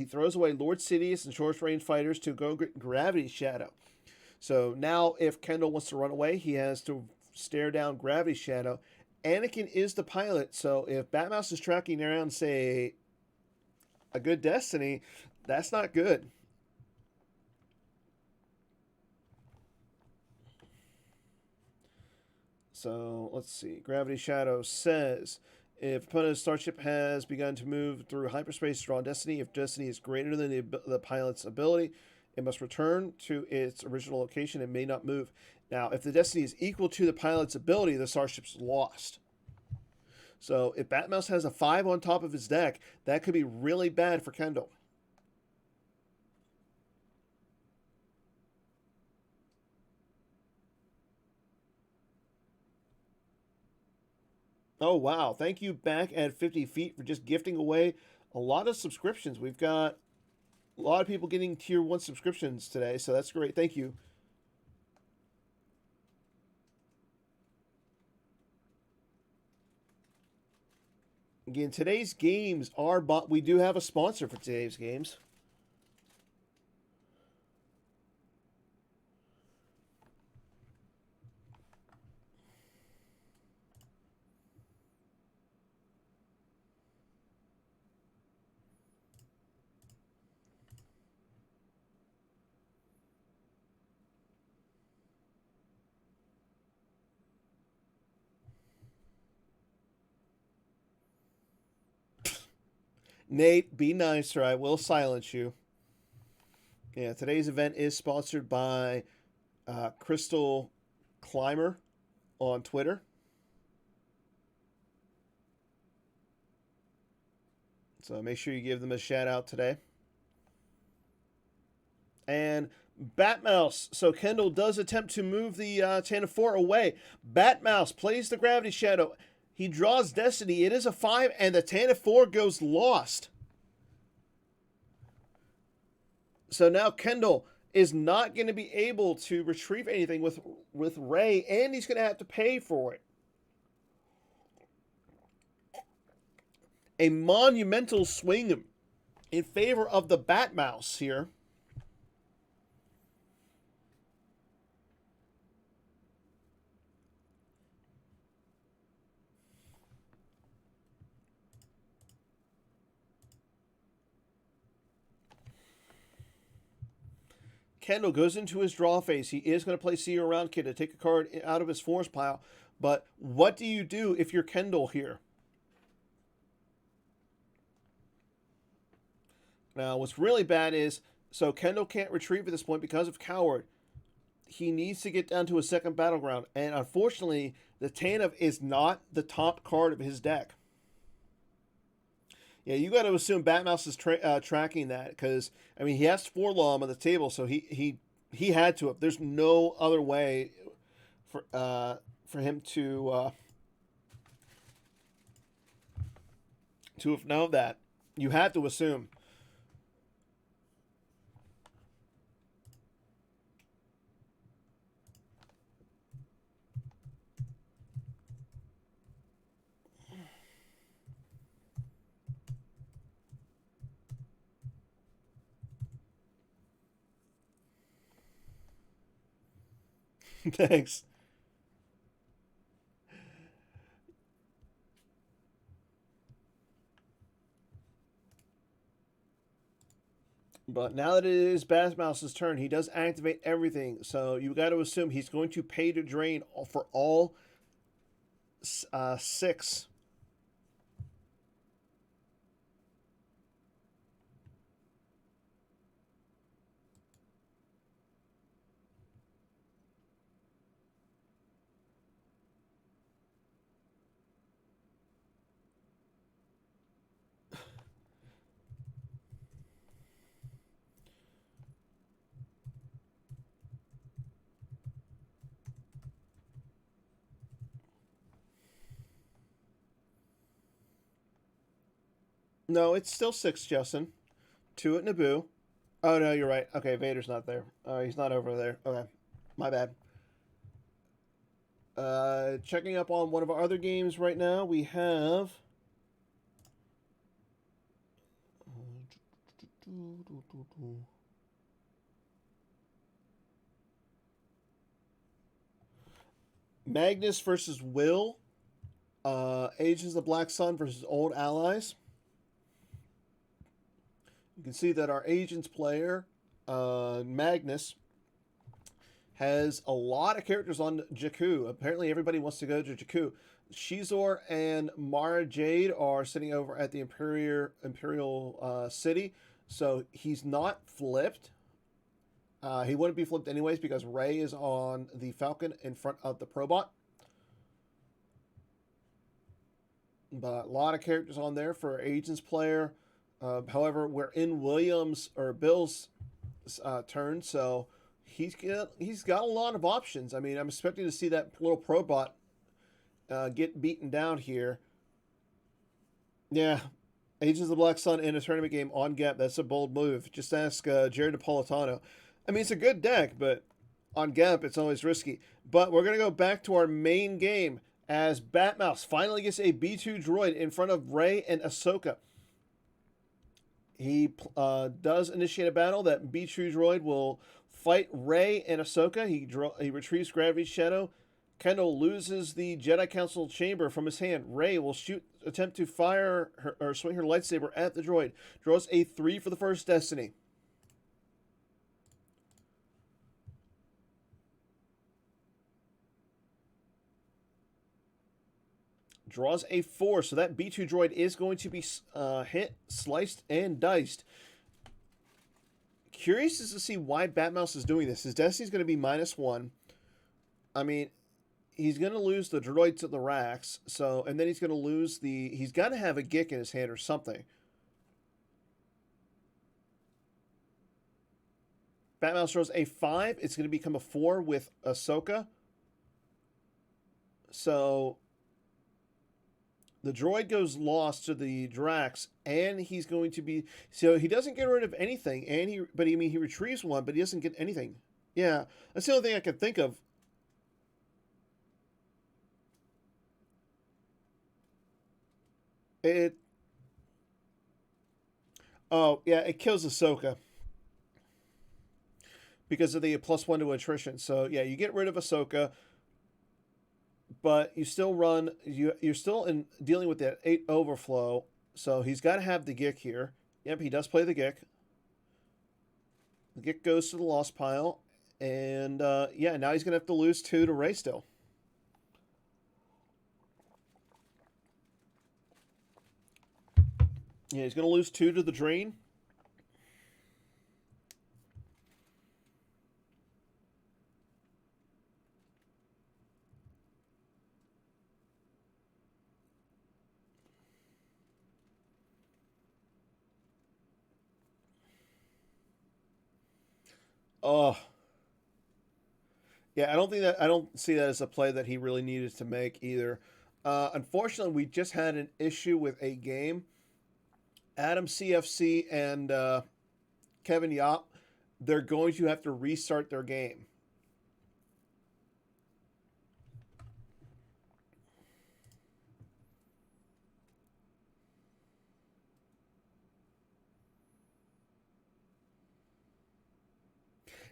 throws away Lord Sidious and short range fighters to go get Gravity Shadow. So now if Kendall wants to run away, he has to stare down Gravity Shadow. Anakin is the pilot, so if Batmouse is tracking around, say, a good Destiny, that's not good. So let's see. Gravity Shadow says, if opponent's starship has begun to move through hyperspace, draw Destiny. If Destiny is greater than the pilot's ability, it must return to its original location and may not move. Now, if the Destiny is equal to the pilot's ability, the starship's lost. So if Batmouse has a 5 on top of his deck, that could be really bad for Kendall. Oh, wow. Thank you back at 50 feet for just gifting away a lot of subscriptions. We've got a lot of people getting tier 1 subscriptions today, so that's great. Thank you. Again, today's games are, but we do have a sponsor for today's games. Nate, be nice or I will silence you. Yeah, today's event is sponsored by Crystal Climber on Twitter. So make sure you give them a shout out today. And Batmouse. So Kendall does attempt to move the Tana 4 away. Batmouse plays the Gravity Shadow. He draws Destiny. It is a 5, and the Tana 4 goes lost. So now Kendall is not going to be able to retrieve anything with Ray, and he's going to have to pay for it. A monumental swing in favor of the Batmouse here. Kendall goes into his draw phase. He is going to play See You Around Kid to take a card out of his force pile. But what do you do if you're Kendall here? Now, what's really bad is, so Kendall can't retrieve at this point because of Coward. He needs to get down to a second battleground. And unfortunately, the Tanov is not the top card of his deck. Yeah, you got to assume Batmouse is tracking that because, I mean, he has 4 Law on the table, so he had to have. There's no other way for him to have known that. You have to assume. Thanks. But now that it is Batmouse's turn, he does activate everything. So you got to assume he's going to pay to drain for all 6. No, it's still 6, Justin. 2 at Naboo. Oh, no, you're right. Okay, Vader's not there. He's not over there. Okay, my bad. Checking up on one of our other games right now. We have... Magnus versus Will. Agents of the Black Sun versus Old Allies. You can see that our Agents player, Magnus, has a lot of characters on Jakku. Apparently everybody wants to go to Jakku. Shizor and Mara Jade are sitting over at the Imperial City. So he's not flipped. He wouldn't be flipped anyways because Rey is on the Falcon in front of the Probot. But a lot of characters on there for Agents player. However, we're in Williams or Bill's turn, so he's got a lot of options. I mean, I'm expecting to see that little Probot get beaten down here. Yeah, Agents of the Black Sun in a tournament game on Gap. That's a bold move. Just ask Jared Napolitano. I mean, it's a good deck, but on Gap, it's always risky. But we're going to go back to our main game. as Batmouse finally gets a B2 droid in front of Rey and Ahsoka. He does initiate a battle. That B2 droid will fight Rey and Ahsoka. He retrieves Gravity's Shadow. Kendall loses the Jedi Council chamber from his hand. Rey will attempt to fire her, or swing her lightsaber at the droid. Draws a 3 for the first Destiny. Draws a 4, so that B2 droid is going to be hit, sliced, and diced. Curious as to see why Batmouse is doing this. His Destiny's going to be -1. I mean, he's going to lose the droid to the racks, so, and then he's going to lose the... He's got to have a Gick in his hand or something. Batmouse throws a 5. It's going to become a 4 with Ahsoka. So... the droid goes lost to the Drax, and he's going to be... So he doesn't get rid of anything, and he retrieves one, but he doesn't get anything. Yeah, that's the only thing I can think of. Oh, yeah, it kills Ahsoka. Because of the +1 to attrition. So, yeah, you get rid of Ahsoka, but you still run... You're still dealing with that 8 overflow, so he's got to have the Gick here. Yep, he does play the Gick. The Gick goes to the lost pile, and, yeah, now he's going to have to lose 2 to Rey still. Yeah, he's going to lose 2 to the Drain. Oh. Yeah, I don't see that as a play that he really needed to make either. Unfortunately, we just had an issue with a game. Adam CFC and Kevin Yop, they're going to have to restart their game.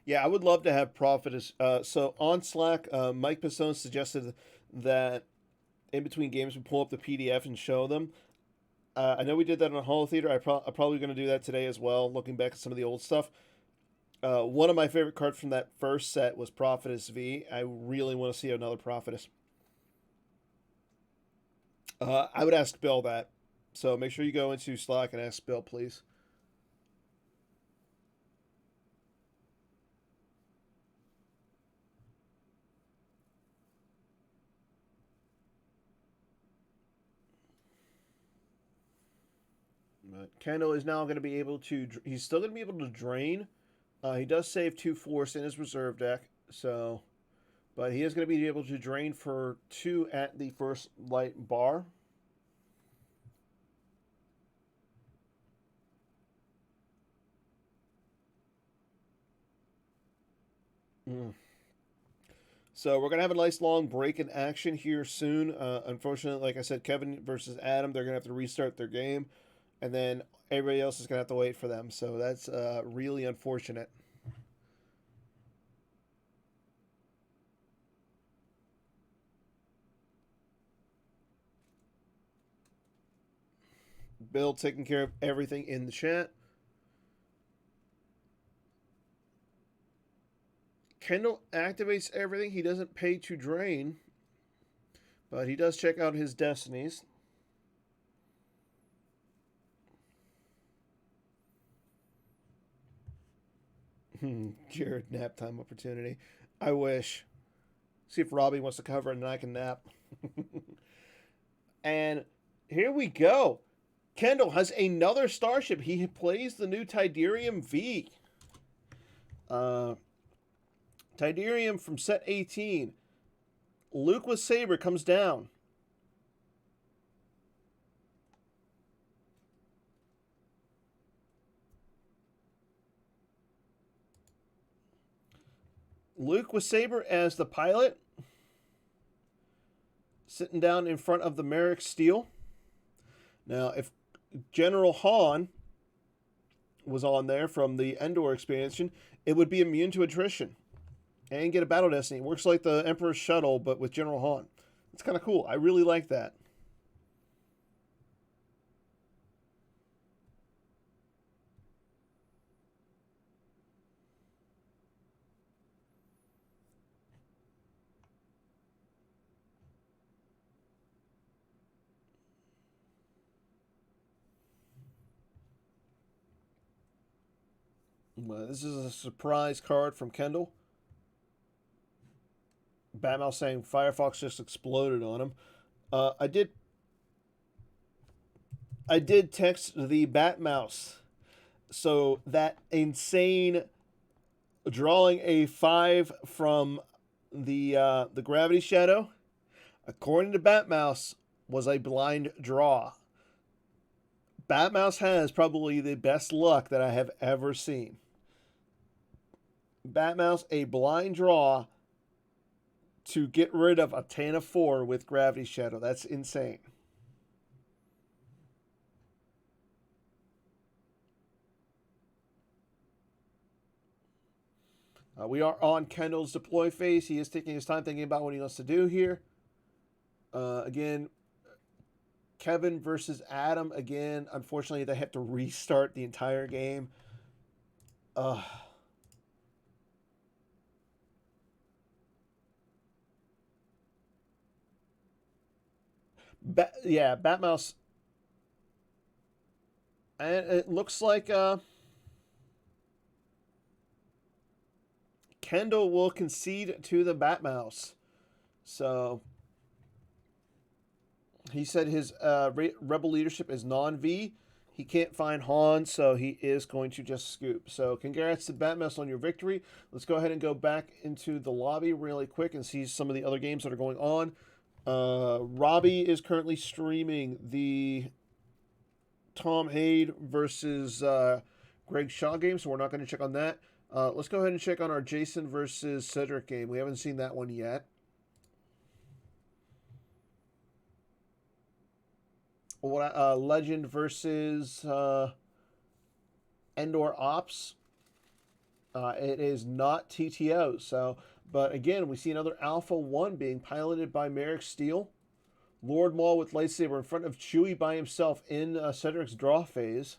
Yeah, I would love to have Prophet as... so on Slack, Mike Pistone suggested that in between games we pull up the PDF and show them. I know we did that on Holo Theater. I'm probably going to do that today as well, looking back at some of the old stuff. One of my favorite cards from that first set was Prophetess V. I really want to see another Prophetess. I would ask Bill that. So make sure you go into Slack and ask Bill, please. Kendall is now going to be able to... He's still going to be able to drain. He does save 2 Force in his reserve deck. So... But he is going to be able to drain for 2 at the first light bar. So we're going to have a nice long break in action here soon. Unfortunately, like I said, Kevin versus Adam, they're going to have to restart their game. And then everybody else is going to have to wait for them. So that's really unfortunate. Bill taking care of everything in the chat. Kendall activates everything. He doesn't pay to drain. But he does check out his destinies. Jared, nap time opportunity. I wish. See if Robbie wants to cover it and I can nap. And here we go. Kendall has another starship. He plays the new Tidarium V. Tidarium from set 18. Luke with Saber comes down. Luke with Saber as the pilot. sitting down in front of the Merrick Steel. Now, if General Han was on there from the Endor expansion, it would be immune to attrition and get a battle destiny. It works like the Emperor's shuttle, but with General Han. It's kind of cool. I really like that. This is a surprise card from Kendall. Batmouse saying Firefox just exploded on him. I did text the Batmouse. So that insane drawing a 5 from the Gravity Shadow, according to Batmouse, was a blind draw. Batmouse has probably the best luck that I have ever seen. Batmouse, a blind draw to get rid of a Tana 4 with Gravity Shadow. That's insane. We are on Kendall's deploy phase. He is taking his time thinking about what he wants to do here. Again, Kevin versus Adam. Again, unfortunately, they have to restart the entire game. Yeah, Batmouse. And it looks like Kendall will concede to the Batmouse. So he said his rebel leadership is non-V. He can't find Han, so he is going to just scoop. So congrats to Batmouse on your victory. Let's go ahead and go back into the lobby really quick and see some of the other games that are going on. Robbie is currently streaming the Tom Haid versus Greg Shaw game, so we're not going to check on that. Let's go ahead and check on our Jason versus Cedric game. We haven't seen that one yet. Legend versus Endor Ops. It is not TTO. So, but again, we see another Alpha 1 being piloted by Merrick Steel. Lord Maul with lightsaber in front of Chewie by himself in Cedric's draw phase.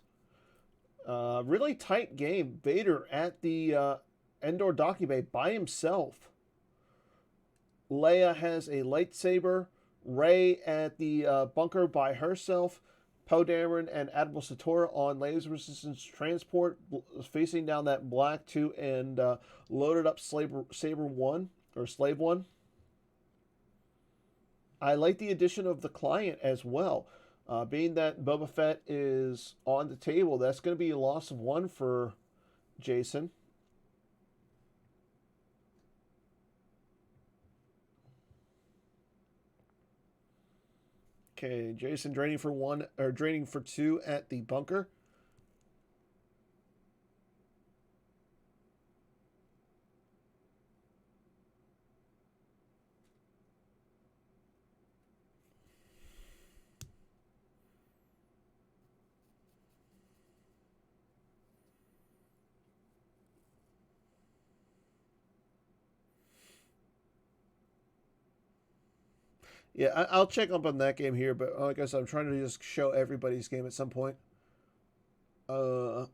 Really tight game. Vader at the Endor docking bay by himself. Leia has a lightsaber. Rey at the bunker by herself. Poe Dameron and Admiral Satora on laser resistance transport, facing down that black 2 and loaded up Saber 1 or Slave 1. I like the addition of the client as well. Being that Boba Fett is on the table, that's going to be a loss of 1 for Jason. Okay, Jason draining for 1 or draining for 2 at the bunker. Yeah, I'll check up on that game here, but like I said, I'm trying to just show everybody's game at some point. I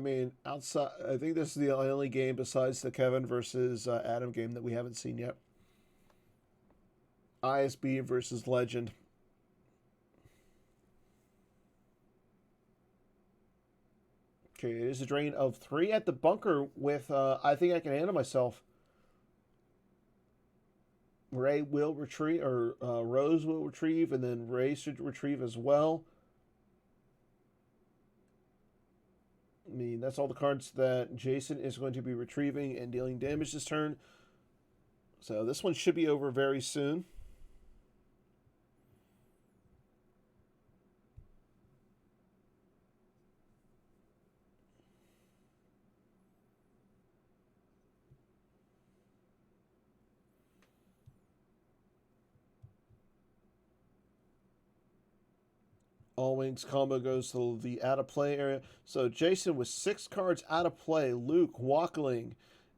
mean, outside, I think this is the only game besides the Kevin versus Adam game that we haven't seen yet. ISB versus Legend. Okay, it is a drain of 3 at the bunker with I think I can handle myself. Rey will retrieve, or Rose will retrieve, and then Rey should retrieve as well. I mean, that's all the cards that Jason is going to be retrieving and dealing damage this turn. So this one should be over very soon. All wings combo goes to the out of play area. So Jason with 6 cards out of play. Luke, Walkling,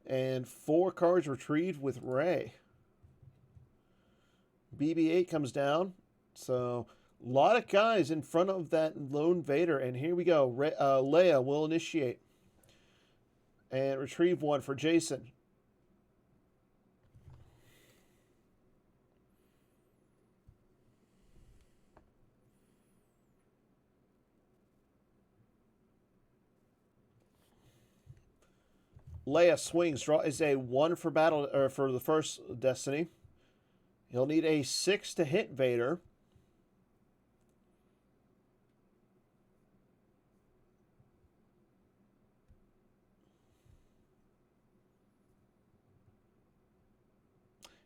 and 4 cards retrieved with Ray. BB-8 comes down. So a lot of guys in front of that lone Vader. And here we go. Leia will initiate. And retrieve 1 for Jason. Leia swings. Draw is a 1 for battle or for the first Destiny. He'll need a 6 to hit Vader.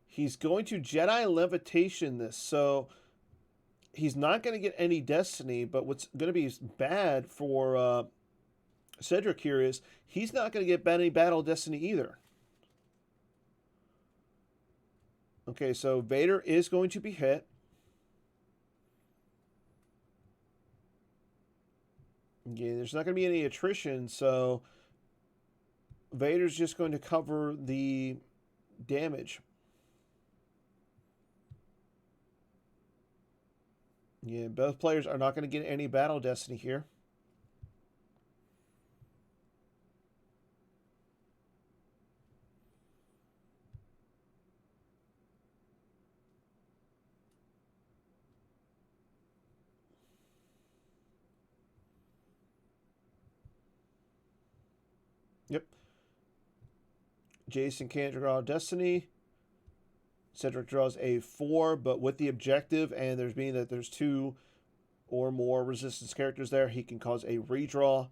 He's going to Jedi Levitation this, so he's not going to get any Destiny, but what's going to be bad for Cedric here is he's not going to get any Battle Destiny either. Okay, so Vader is going to be hit. Again, there's not going to be any attrition, so Vader's just going to cover the damage. Yeah, both players are not going to get any Battle Destiny here. Yep. Jason can't draw Destiny. Cedric draws a 4, but with the objective, and there's being that there's 2 or more resistance characters there, he can cause a redraw.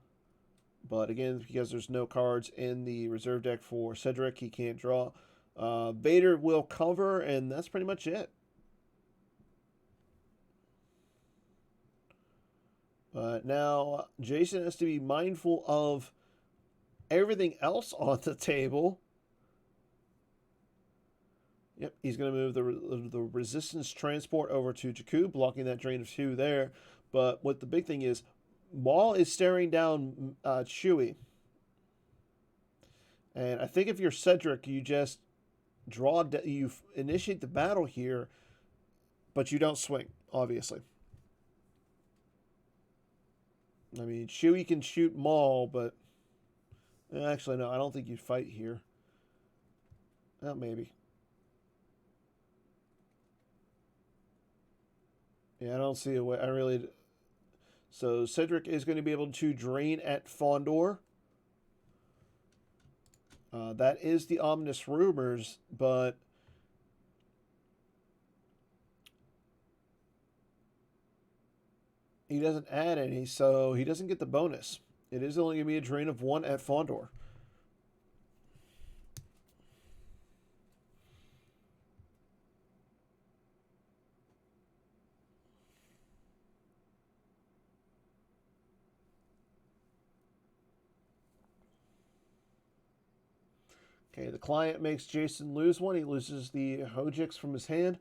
But again, because there's no cards in the reserve deck for Cedric, he can't draw. Vader will cover, and that's pretty much it. But now Jason has to be mindful of everything else on the table. Yep, he's going to move the resistance transport over to Jakku, blocking that drain of 2 there. But what the big thing is, Maul is staring down Chewie. And I think if you're Cedric, you just you initiate the battle here, but you don't swing, obviously. I mean, Chewie can shoot Maul, but actually, no, I don't think you fight here. Well, maybe. Yeah, I don't see a way. I really. So Cedric is going to be able to drain at Fondor. That is the ominous rumors, but he doesn't add any, so he doesn't get the bonus. It is only going to be a drain of 1 at Fondor. Okay, the client makes Jason lose 1. He loses the Hojix from his hand.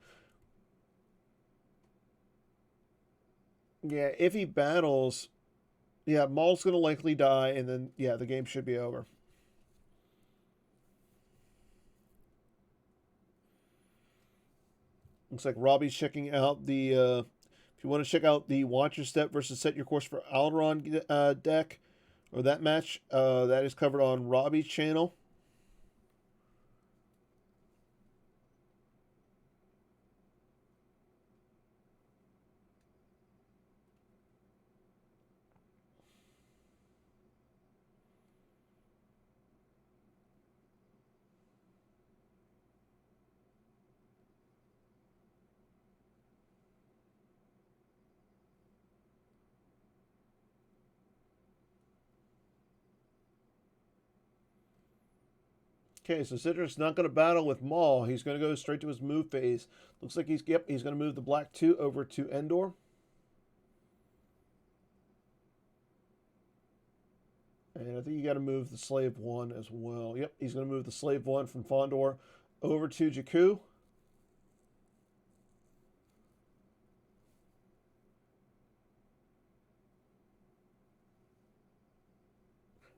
Yeah, if he battles, yeah, Maul's going to likely die, and then, yeah, the game should be over. Looks like Robbie's checking out the, if you want to check out the Watch Your Step versus Set Your Course for Alderaan deck, or that match, that is covered on Robbie's channel. Okay, so Cedric's not going to battle with Maul. He's going to go straight to his move phase. Looks like he's going to move the black 2 over to Endor. And I think you got to move the slave 1 as well. Yep, he's going to move the slave 1 from Fondor over to Jakku.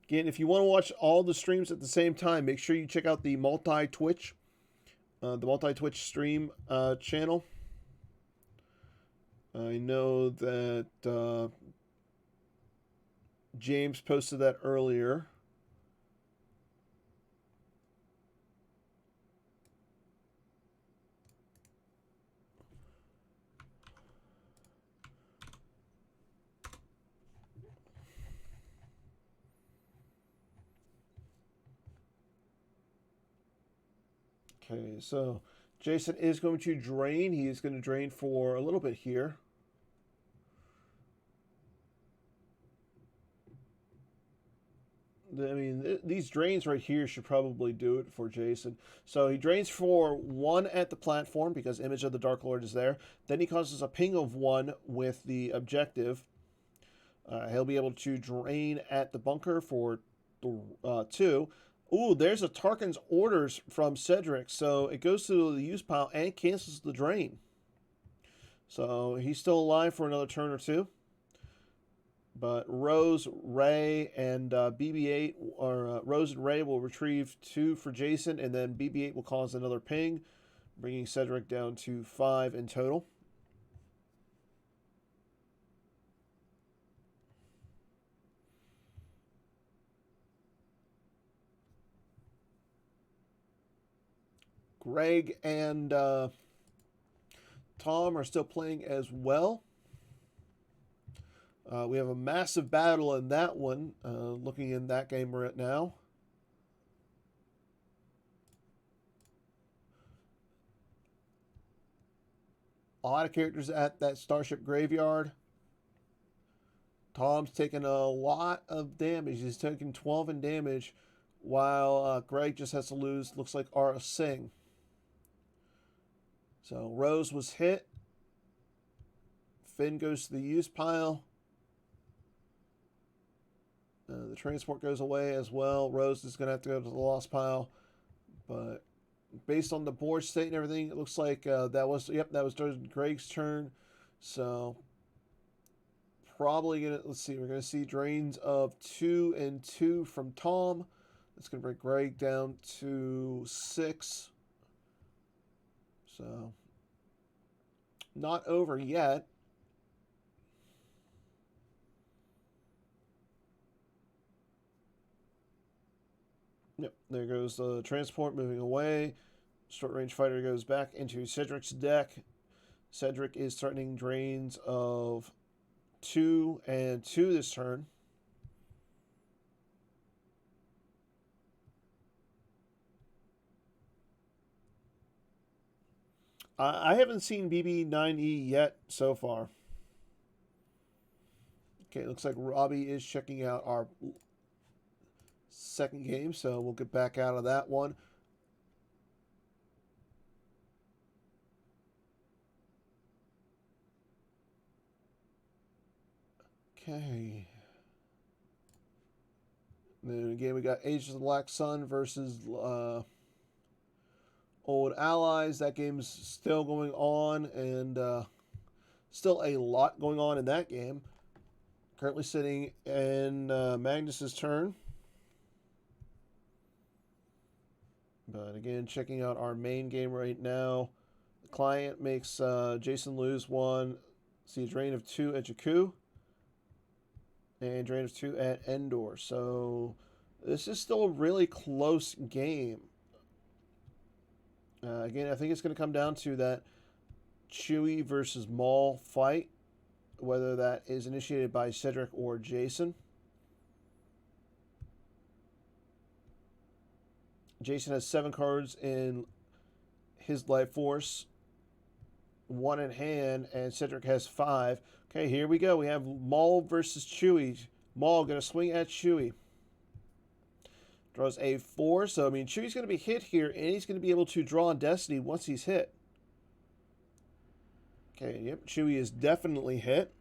Again, if you want to watch all the streams at the same time, make sure you check out the multi-Twitch stream channel. I know that James posted that earlier. Okay, so Jason is going to drain. He is going to drain for a little bit here. I mean, these drains right here should probably do it for Jason. So he drains for 1 at the platform because Image of the Dark Lord is there. Then he causes a ping of 1 with the objective. He'll be able to drain at the bunker for 2. Ooh, there's a Tarkin's Orders from Cedric. So it goes to the use pile and cancels the drain. So he's still alive for another turn or 2. But Rose, Ray, and BB-8, or Rose and Ray will retrieve 2 for Jason, and then BB-8 will cause another ping, bringing Cedric down to 5 in total. Greg and Tom are still playing as well. We have a massive battle in that one, looking in that game right now. A lot of characters at that Starship Graveyard. Tom's taking a lot of damage. He's taking 12 in damage, while Greg just has to lose, looks like, Ara Singh. So Rose was hit. Finn goes to the use pile. The transport goes away as well. Rose is going to have to go to the lost pile. But based on the board state and everything, it looks like that was Greg's turn. So probably going to, let's see, we're going to see drains of 2 and 2 from Tom. That's going to bring Greg down to 6. So not over yet. Yep, there goes the transport moving away. Short range fighter goes back into Cedric's deck. Cedric is threatening drains of 2 and 2 this turn. I haven't seen BB9E yet so far. Okay, looks like Robbie is checking out our second game, so we'll get back out of that one. Okay. Then again, we got Age of the Black Sun versus Old Allies. That game's still going on, and still a lot going on in that game. Currently sitting in Magnus's turn. But again, checking out our main game right now. The client makes Jason lose 1. See a drain of 2 at Jakku. And drain of 2 at Endor. So this is still a really close game. Again, I think it's going to come down to that Chewie versus Maul fight. Whether that is initiated by Cedric or Jason. Jason has 7 cards in his life force, 1 in hand, and Cedric has 5. Okay, here we go. We have Maul versus Chewie. Maul going to swing at Chewie. Draws a 4, so I mean Chewie's going to be hit here, and he's going to be able to draw on Destiny once he's hit. Okay, yep, Chewie is definitely hit.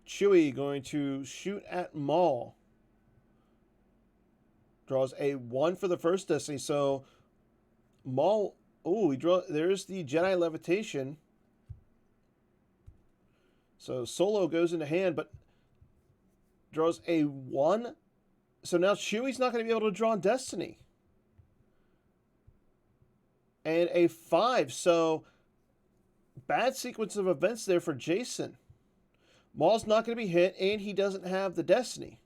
Chewie going to shoot at Maul. Draws a 1 for the first Destiny. So Maul Oh, there's the Jedi Levitation. So Solo goes into hand, but draws a 1. So now Chewie's not going to be able to draw on Destiny. And a 5. So bad sequence of events there for Jason. Maul's not going to be hit, and he doesn't have the Destiny.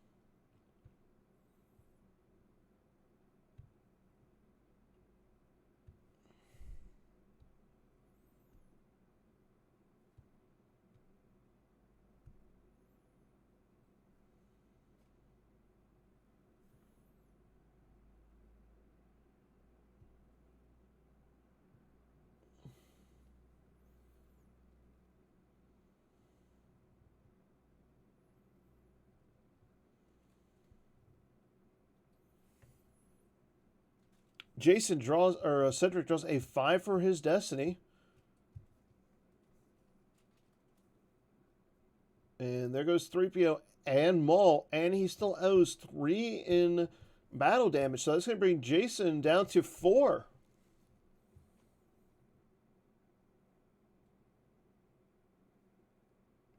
Cedric draws a 5 for his Destiny. And there goes 3PO and Maul, and he still owes 3 in battle damage. So that's going to bring Jason down to 4.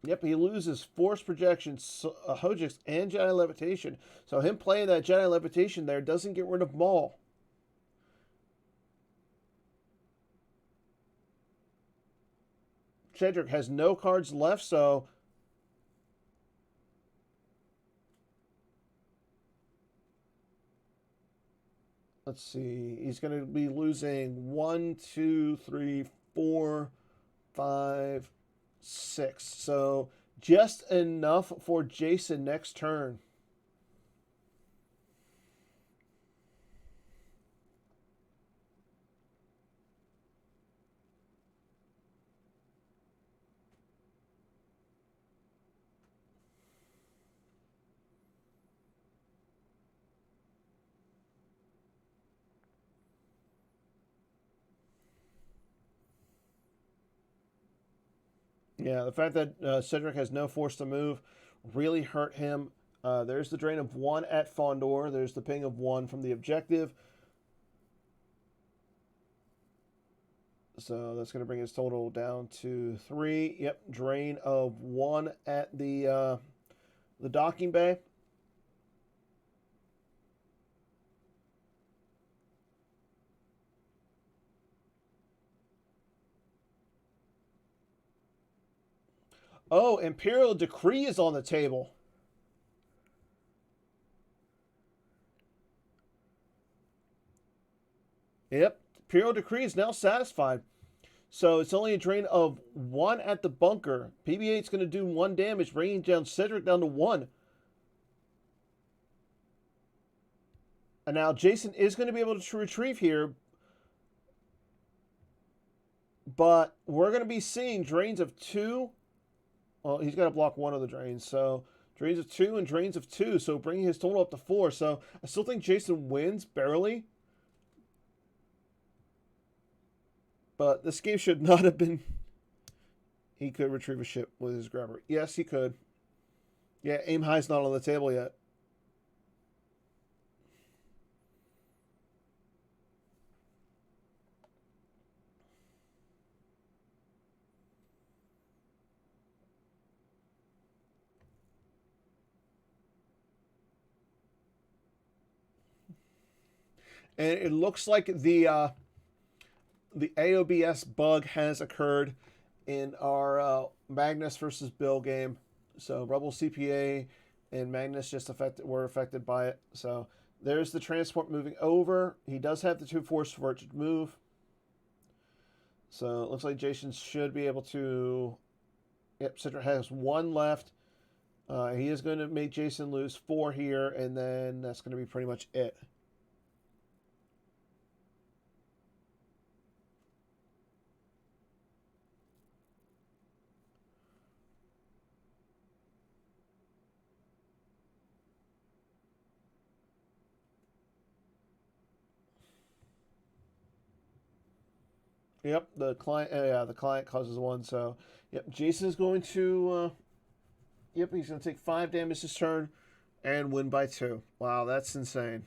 Yep, he loses Force Projection, Hojix, and Jedi Levitation. So him playing that Jedi Levitation there doesn't get rid of Maul. Cedric has no cards left, so let's see. He's going to be losing 1, 2, 3, 4, 5, 6. So just enough for Jason next turn. Yeah, the fact that Cedric has no force to move really hurt him. There's the drain of 1 at Fondor. There's the ping of 1 from the objective. So that's going to bring his total down to 3. Yep, drain of 1 at the docking bay. Oh, Imperial Decree is on the table. Yep, Imperial Decree is now satisfied. So it's only a drain of 1 at the bunker. PB8 is going to do 1 damage, bringing down Cedric down to 1. And now Jason is going to be able to retrieve here. But we're going to be seeing drains of 2. Well, he's got to block 1 of the drains. So drains of 2 and drains of 2. So bringing his total up to 4. So I still think Jason wins barely. But this game should not have been... He could retrieve a ship with his grabber. Yes, he could. Yeah, aim high's not on the table yet. And it looks like the AOBS bug has occurred in our Magnus versus Bill game. So Rebel CPA and Magnus were affected by it. So there's the transport moving over. He does have the 2 force for it to move. So it looks like Jason should be able to... Yep, Cedric has 1 left. He is going to make Jason lose 4 here, and then that's going to be pretty much it. Yep, the client causes 1. So, yep, Jason's going to, yep, he's going to take 5 damage this turn and win by 2. Wow, that's insane.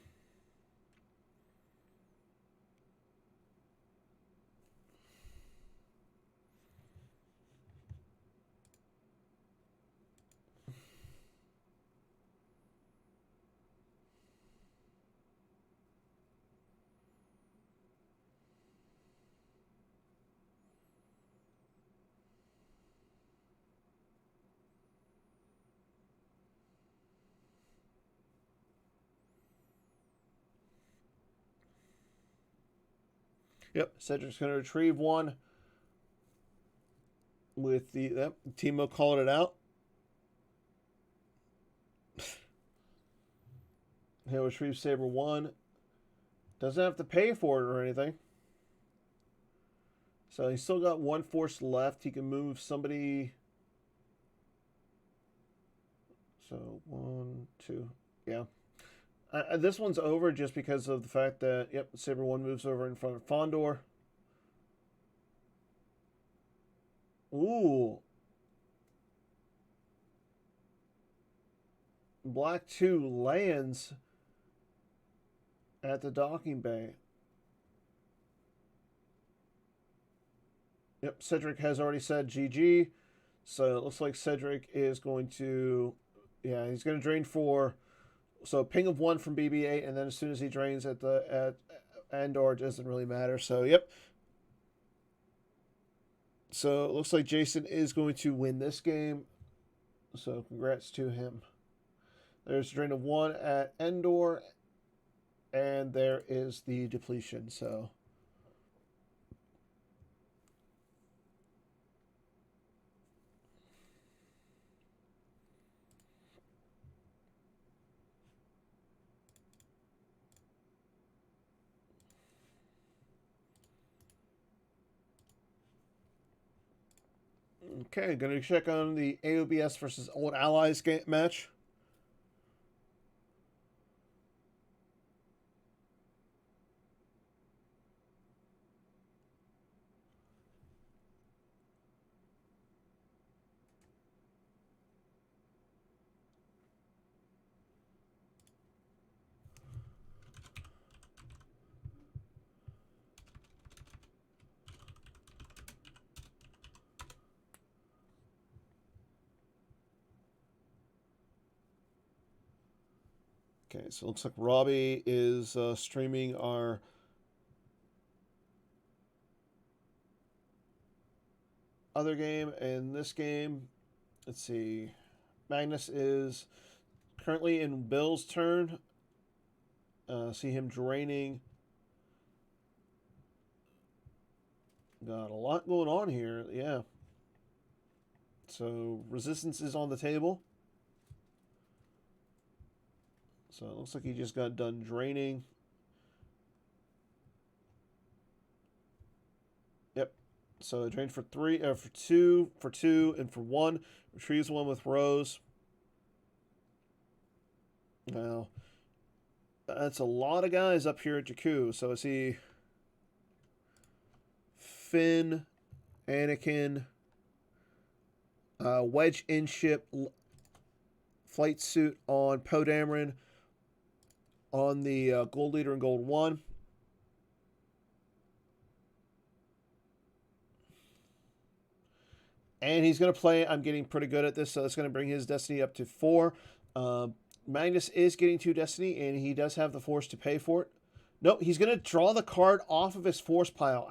Yep, Cedric's going to retrieve one with the... Yep, Timo calling it out. He'll retrieve Saber 1. Doesn't have to pay for it or anything. So he's still got one force left. He can move somebody... So 1, 2, yeah. This one's over just because of the fact that, yep, Saber 1 moves over in front of Fondor. Ooh. Black 2 lands at the docking bay. Yep, Cedric has already said GG. So it looks like Cedric is going to... Yeah, he's going to drain 4... So ping of 1 from BB-8, and then as soon as he drains at Andor, it doesn't really matter. So, yep. So, it looks like Jason is going to win this game. So, congrats to him. There's a drain of 1 at Endor, and there is the depletion. So... Okay, going to check on the AOBS versus Old Allies match. Okay, so it looks like Robbie is streaming our other game and this game. Let's see. Magnus is currently in Bill's turn. See him draining. Got a lot going on here. Yeah. So resistance is on the table. So it looks like he just got done draining. Yep. So drained for 3, for 2, and for 1. Retrieves 1 with Rose. Now, that's a lot of guys up here at Jakku. So I see Finn, Anakin, Wedge in ship, flight suit on Poe Dameron, on the Gold Leader and Gold 1. And he's going to play, I'm getting pretty good at this, so it's going to bring his Destiny up to 4. Magnus is getting 2 Destiny, and he does have the Force to pay for it. No, he's going to draw the card off of his Force pile.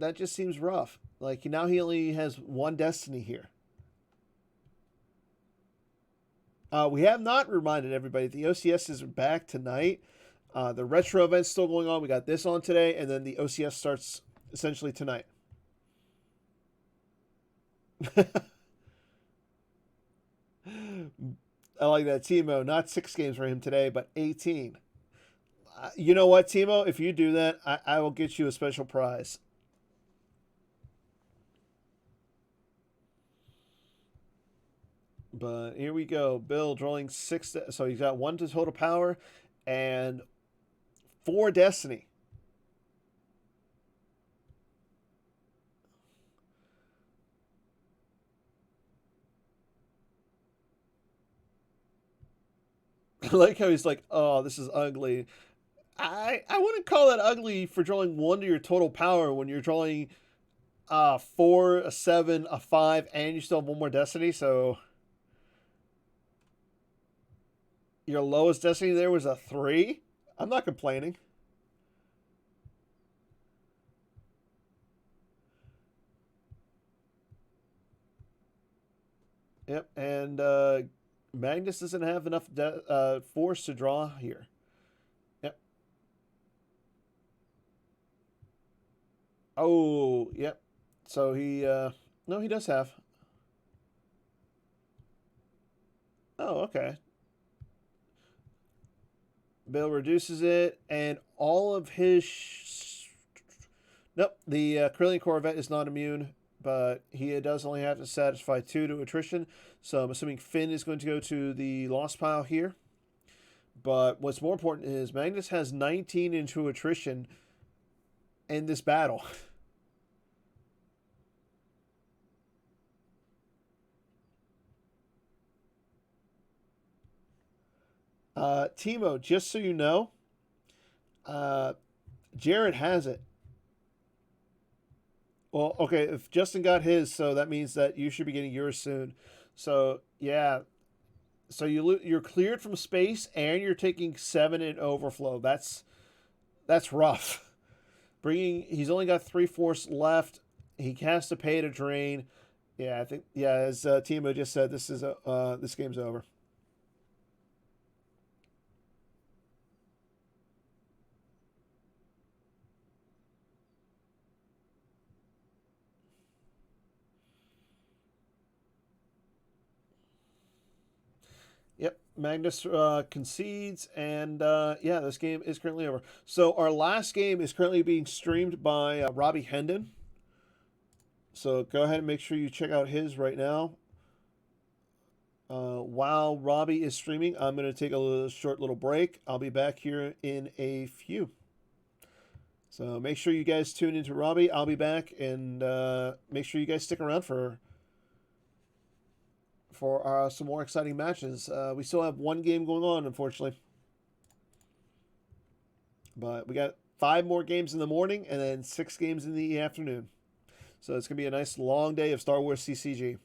That just seems rough. Like, now he only has 1 Destiny here. We have not reminded everybody the OCS is back tonight. The retro event's still going on. We got this on today, and then the OCS starts essentially tonight. I like that, Timo. Not 6 games for him today, but 18. You know what, Timo? If you do that, I will get you a special prize. But here we go. Bill drawing 6. So he's got 1 to total power and 4 Destiny. I like how he's like, oh, this is ugly. I wouldn't call that ugly for drawing 1 to your total power when you're drawing 4, a 7, a 5, and you still have 1 more Destiny, so your lowest Destiny there was a 3? I'm not complaining. Yep, and Magnus doesn't have enough force to draw here. Yep. Oh, yep. So he no, he does have. Oh, okay. Bill reduces it, and all of his. Nope, the Corellian Corvette is not immune, but he does only have to satisfy 2 to attrition. So I'm assuming Finn is going to go to the lost pile here. But what's more important is Magnus has 19 into attrition in this battle. Timo, just so you know, uh, Jared has it. Well, okay, if Justin got his, so that means that you should be getting yours soon. So yeah, so you're cleared from space and you're taking 7 in overflow. That's rough. Bringing he's only got 3/4 left. He has to pay to drain. Yeah, I think yeah. As Timo just said, this game's over. Yep, Magnus concedes, and yeah, this game is currently over. So our last game is currently being streamed by Robbie Hendon. So go ahead and make sure you check out his right now. While Robbie is streaming, I'm going to take short little break. I'll be back here in a few. So make sure you guys tune into Robbie. I'll be back, and make sure you guys stick around for some more exciting matches. We still have one game going on, unfortunately, but we got 5 more games in the morning and then 6 games in the afternoon. So it's gonna be a nice long day of Star Wars CCG.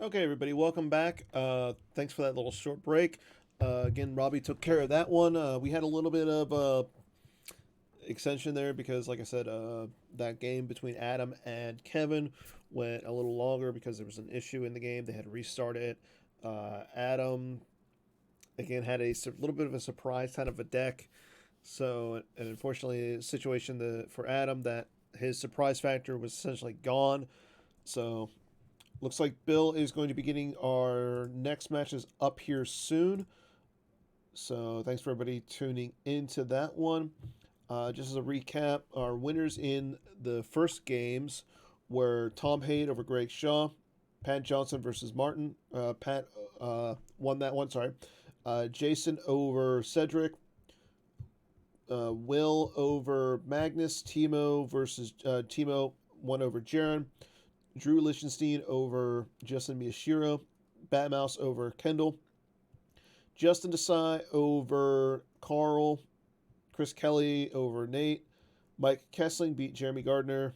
Okay, everybody, welcome back. Thanks for that little short break. Again, Robbie took care of that one. We had a little bit of extension there because, like I said, that game between Adam and Kevin went a little longer because there was an issue in the game. They had to restart it. Adam, again, had a little bit of a surprise kind of a deck. So, and unfortunately, a situation for Adam that his surprise factor was essentially gone. So, looks like Bill is going to be getting our next matches up here soon. So thanks for everybody tuning into that one. Just as a recap, our winners in the first games were Tom Haid over Greg Shaw, Pat Johnson versus Martin. Pat won that one, sorry. Jason over Cedric. Will over Magnus. Timo versus Timo won over Jaron. Drew Lichtenstein over Justin Miyashiro. Batmouse over Kendall. Justin Desai over Carl. Chris Kelly over Nate. Mike Kessling beat Jeremy Gardner.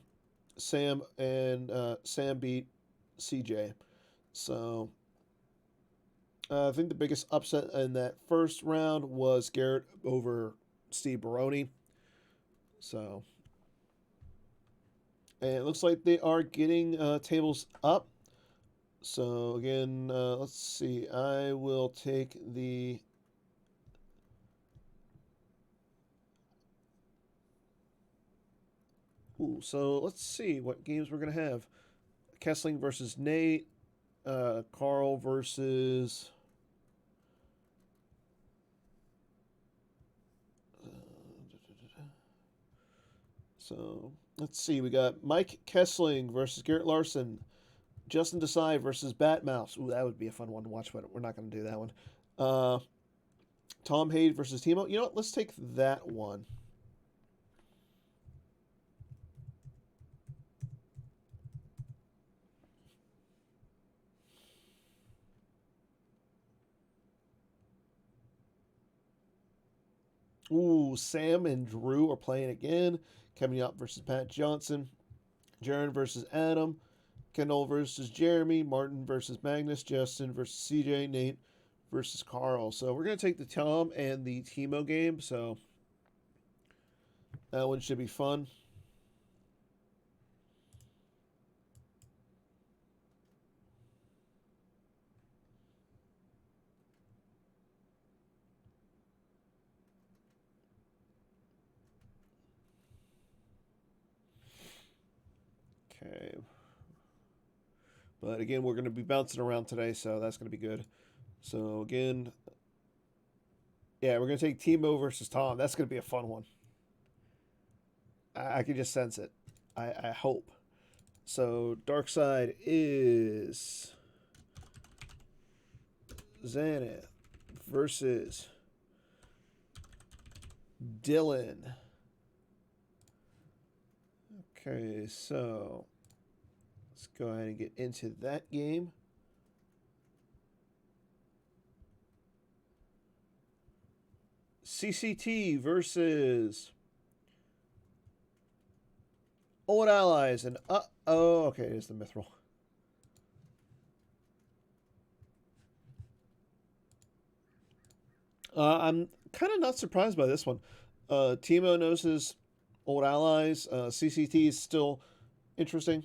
Sam beat CJ. So I think the biggest upset in that first round was Garrett over Steve Baroni. So, and it looks like they are getting tables up. So again, let's see. I will take the so let's see what games we're gonna have. Kessling versus Nate. Carl versus. So let's see. We got Mike Kessling versus Garrett Larson. Justin Desai versus Batmouse. Ooh, that would be a fun one to watch, but we're not going to do that one. Tom Haid versus Timo. You know what? Let's take that one. Ooh, Sam and Drew are playing again. Kevin Yop versus Pat Johnson. Jaron versus Adam. Kendall versus Jeremy. Martin versus Magnus. Justin versus CJ. Nate versus Carl. So we're going to take the Tom and the Timo game. So that one should be fun. Okay. But again, we're going to be bouncing around today, so that's going to be good. So again, yeah, we're going to take Timo versus Tom. That's going to be a fun one. I can just sense it. I hope. So Dark Side is Xanath versus Dylan. Okay, so let's go ahead and get into that game. CCT versus Old Allies and okay, it is the Mithril. I'm kind of not surprised by this one. Timo knows his Old Allies. CCT is still interesting.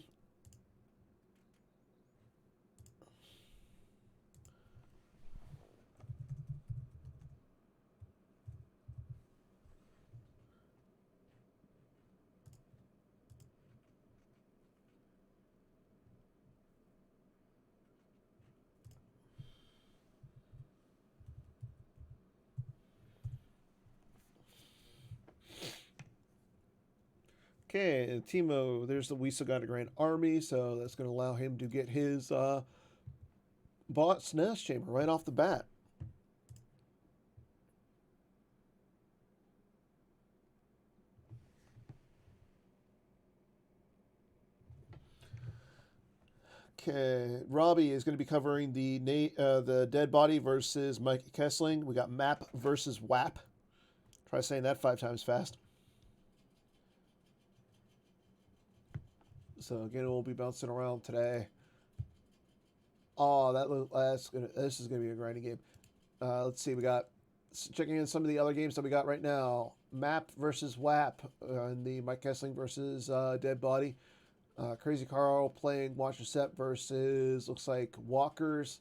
Okay, and Timo, there's the we still got a Grand Army, so that's going to allow him to get his bot Nest Chamber right off the bat. Okay, Robbie is going to be covering the Dead Body versus Mike Kessling. We got Map versus WAP. Try saying that 5 times fast. So again, we'll be bouncing around today. Oh, this is gonna be a grinding game. Let's see. We got checking in some of the other games that we got right now. Map versus WAP, and the Mike Kessling versus Dead Body. Crazy Carl playing Watch Your Step versus looks like Walkers.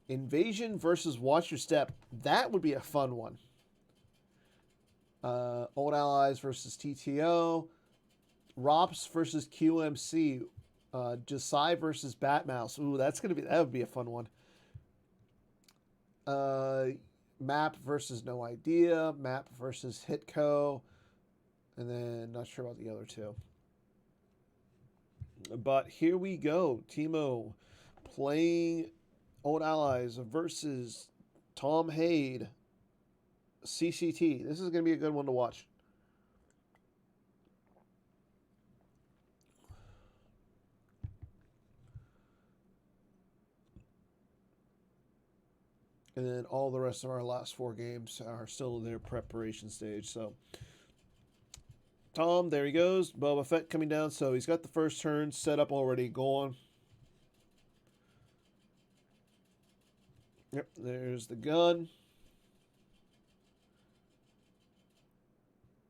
Invasion versus Watch Your Step. That would be a fun one. Old Allies versus TTO. ROPS versus QMC. Josai versus Batmouse. Ooh, that would be a fun one. Map versus No Idea. Map versus Hitco. And then not sure about the other two. But here we go. Timo playing Old Allies versus Tom Hade. CCT. This is going to be a good one to watch. And then all the rest of our last 4 games are still in their preparation stage. So, Tom, there he goes. Boba Fett coming down. So, he's got the first turn set up already. Going. Yep, there's the gun.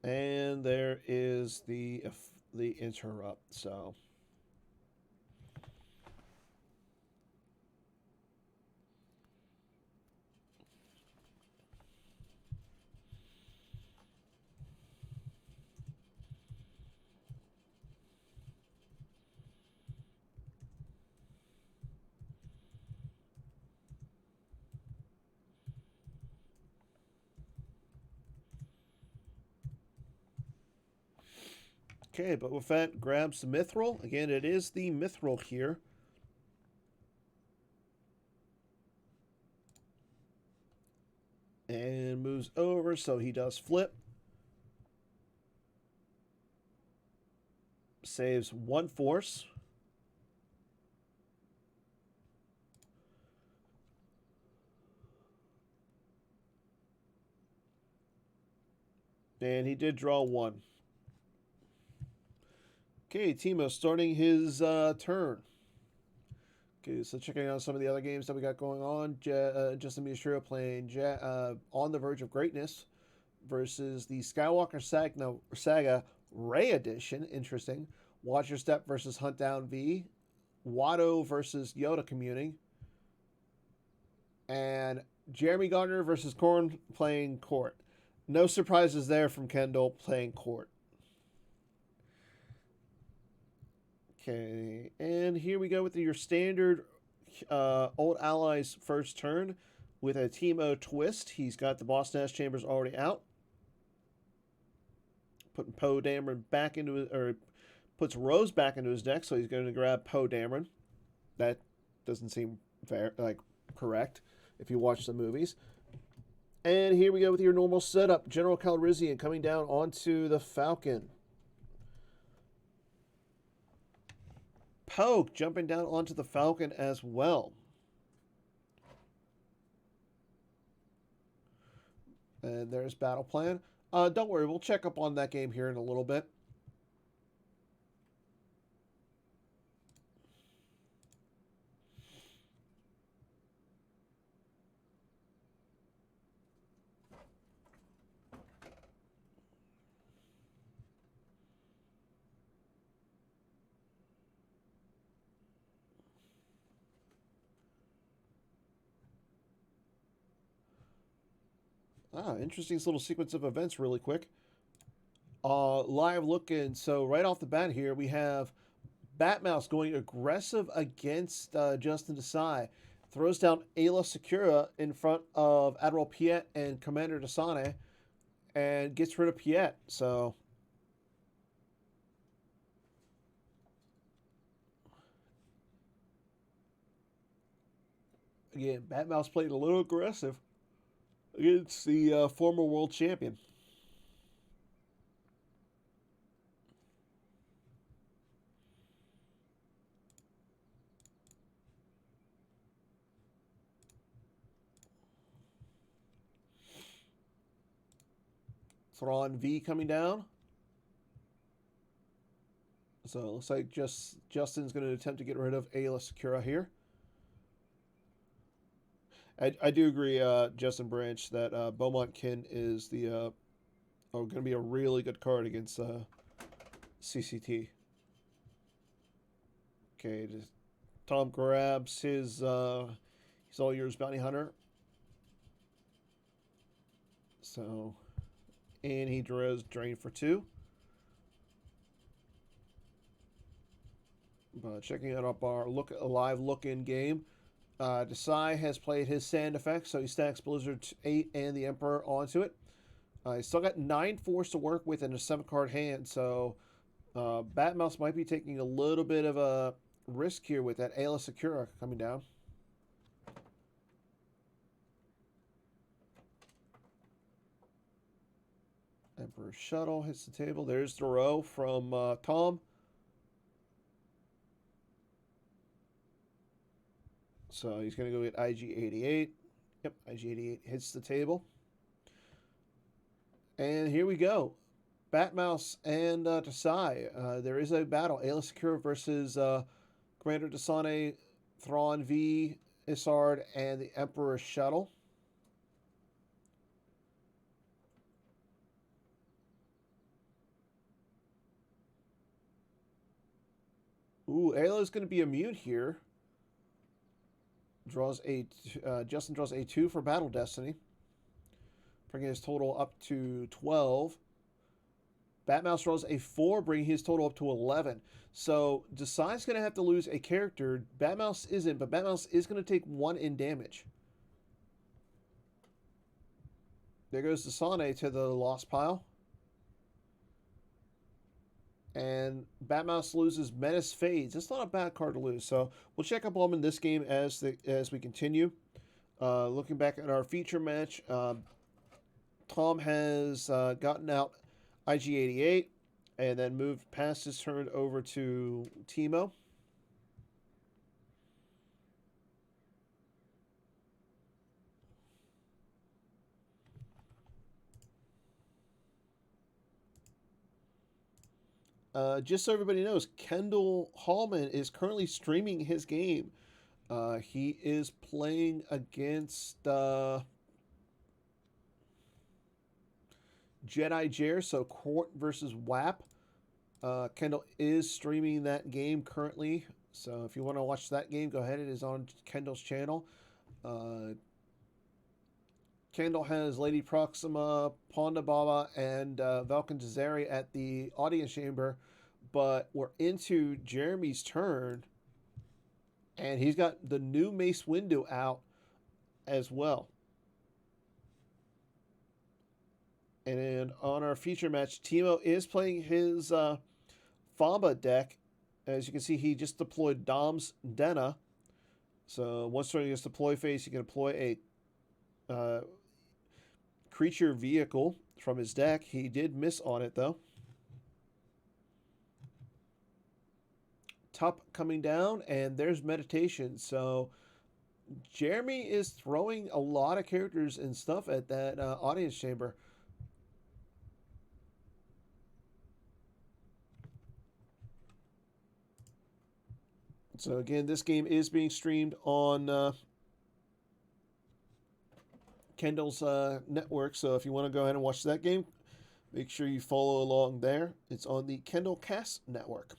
And there is the interrupt. So, okay, but with that, grabs the Mithril. Again, it is the Mithril here. And moves over, so he does flip. Saves 1 force. And he did draw 1. Okay, Timo starting his turn. Okay, so checking out some of the other games that we got going on. Justin Miyashiro playing On the Verge of Greatness versus the Skywalker Saga Rey Edition. Interesting. Watch Your Step versus Hunt Down V. Watto versus Yoda Communing. And Jeremy Gardner versus Korn playing Court. No surprises there from Kendall playing Court. Okay, and here we go with your standard Old Allies first turn with a Timo twist. He's got the Boss Nash Chambers already out. Putting Poe Dameron back into his, or puts Rose back into his deck, so he's going to grab Poe Dameron. That doesn't seem fair, correct if you watch the movies. And here we go with your normal setup. General Calrissian coming down onto the Falcon. Poke jumping down onto the Falcon as well. And there's Battle Plan. Don't worry, we'll check up on that game here in a little bit. Interesting little sequence of events really quick. Live looking. So right off the bat here, we have Batmouse going aggressive against Justin Desai. Throws down Ayla Secura in front of Admiral Piet and Commander Desane and gets rid of Piet. So again, Batmouse played a little aggressive against the former world champion. Thrawn V coming down. So it looks like Justin's going to attempt to get rid of Ayla Secura here. I do agree, Justin Branch, that Beaumont Kin is the going to be a really good card against CCT. Okay, just Tom grabs his he's all yours bounty hunter. So, and he draws drain for 2. But checking out up our live look-in game, Desai has played his sand effect, so he stacks Blizzard 8 and the Emperor onto it. He's still got 9 force to work with in a 7-card hand, so Batmouse might be taking a little bit of a risk here with that Ayla Secura coming down. Emperor Shuttle hits the table. There's the row from Tom. So he's going to go get IG-88. Yep, IG-88 hits the table. And here we go. Batmouse and Desai. There is a battle. Ayla Secure versus Commander Desane, Thrawn V, Isard, and the Emperor Shuttle. Ooh, Ayla is going to be immune here. Justin draws a 2 for Battle Destiny, bringing his total up to 12. Batmouse draws a 4, bringing his total up to 11. So Desai's going to have to lose a character. Batmouse isn't, but Batmouse is going to take 1 in damage. There goes Desane to the lost pile. And Batmouse loses Menace Fades. That's not a bad card to lose. So we'll check up on him in this game as we continue. Looking back at our feature match, Tom has gotten out IG-88 and then moved past his turn over to Timo. Just so everybody knows, Kendall Hallman is currently streaming his game. He is playing against Jedi Jer, so Court versus WAP. Kendall is streaming that game currently, so if you want to watch that game, go ahead. It is on Kendall's channel. Kendall has Lady Proxima, Ponda Baba, and Valken Tazari at the audience chamber, but we're into Jeremy's turn, and he's got the new Mace Windu out as well. And on our feature match, Timo is playing his Famba deck. As you can see, he just deployed Dom's Denna. So once during his deploy phase, he can deploy a creature vehicle from his deck. He did miss on it, though. Top coming down, and there's Meditation. So Jeremy is throwing a lot of characters and stuff at that audience chamber. So again, this game is being streamed on Kendall's network. So if you want to go ahead and watch that game, make sure you follow along there. It's on the Kendall Cast Network.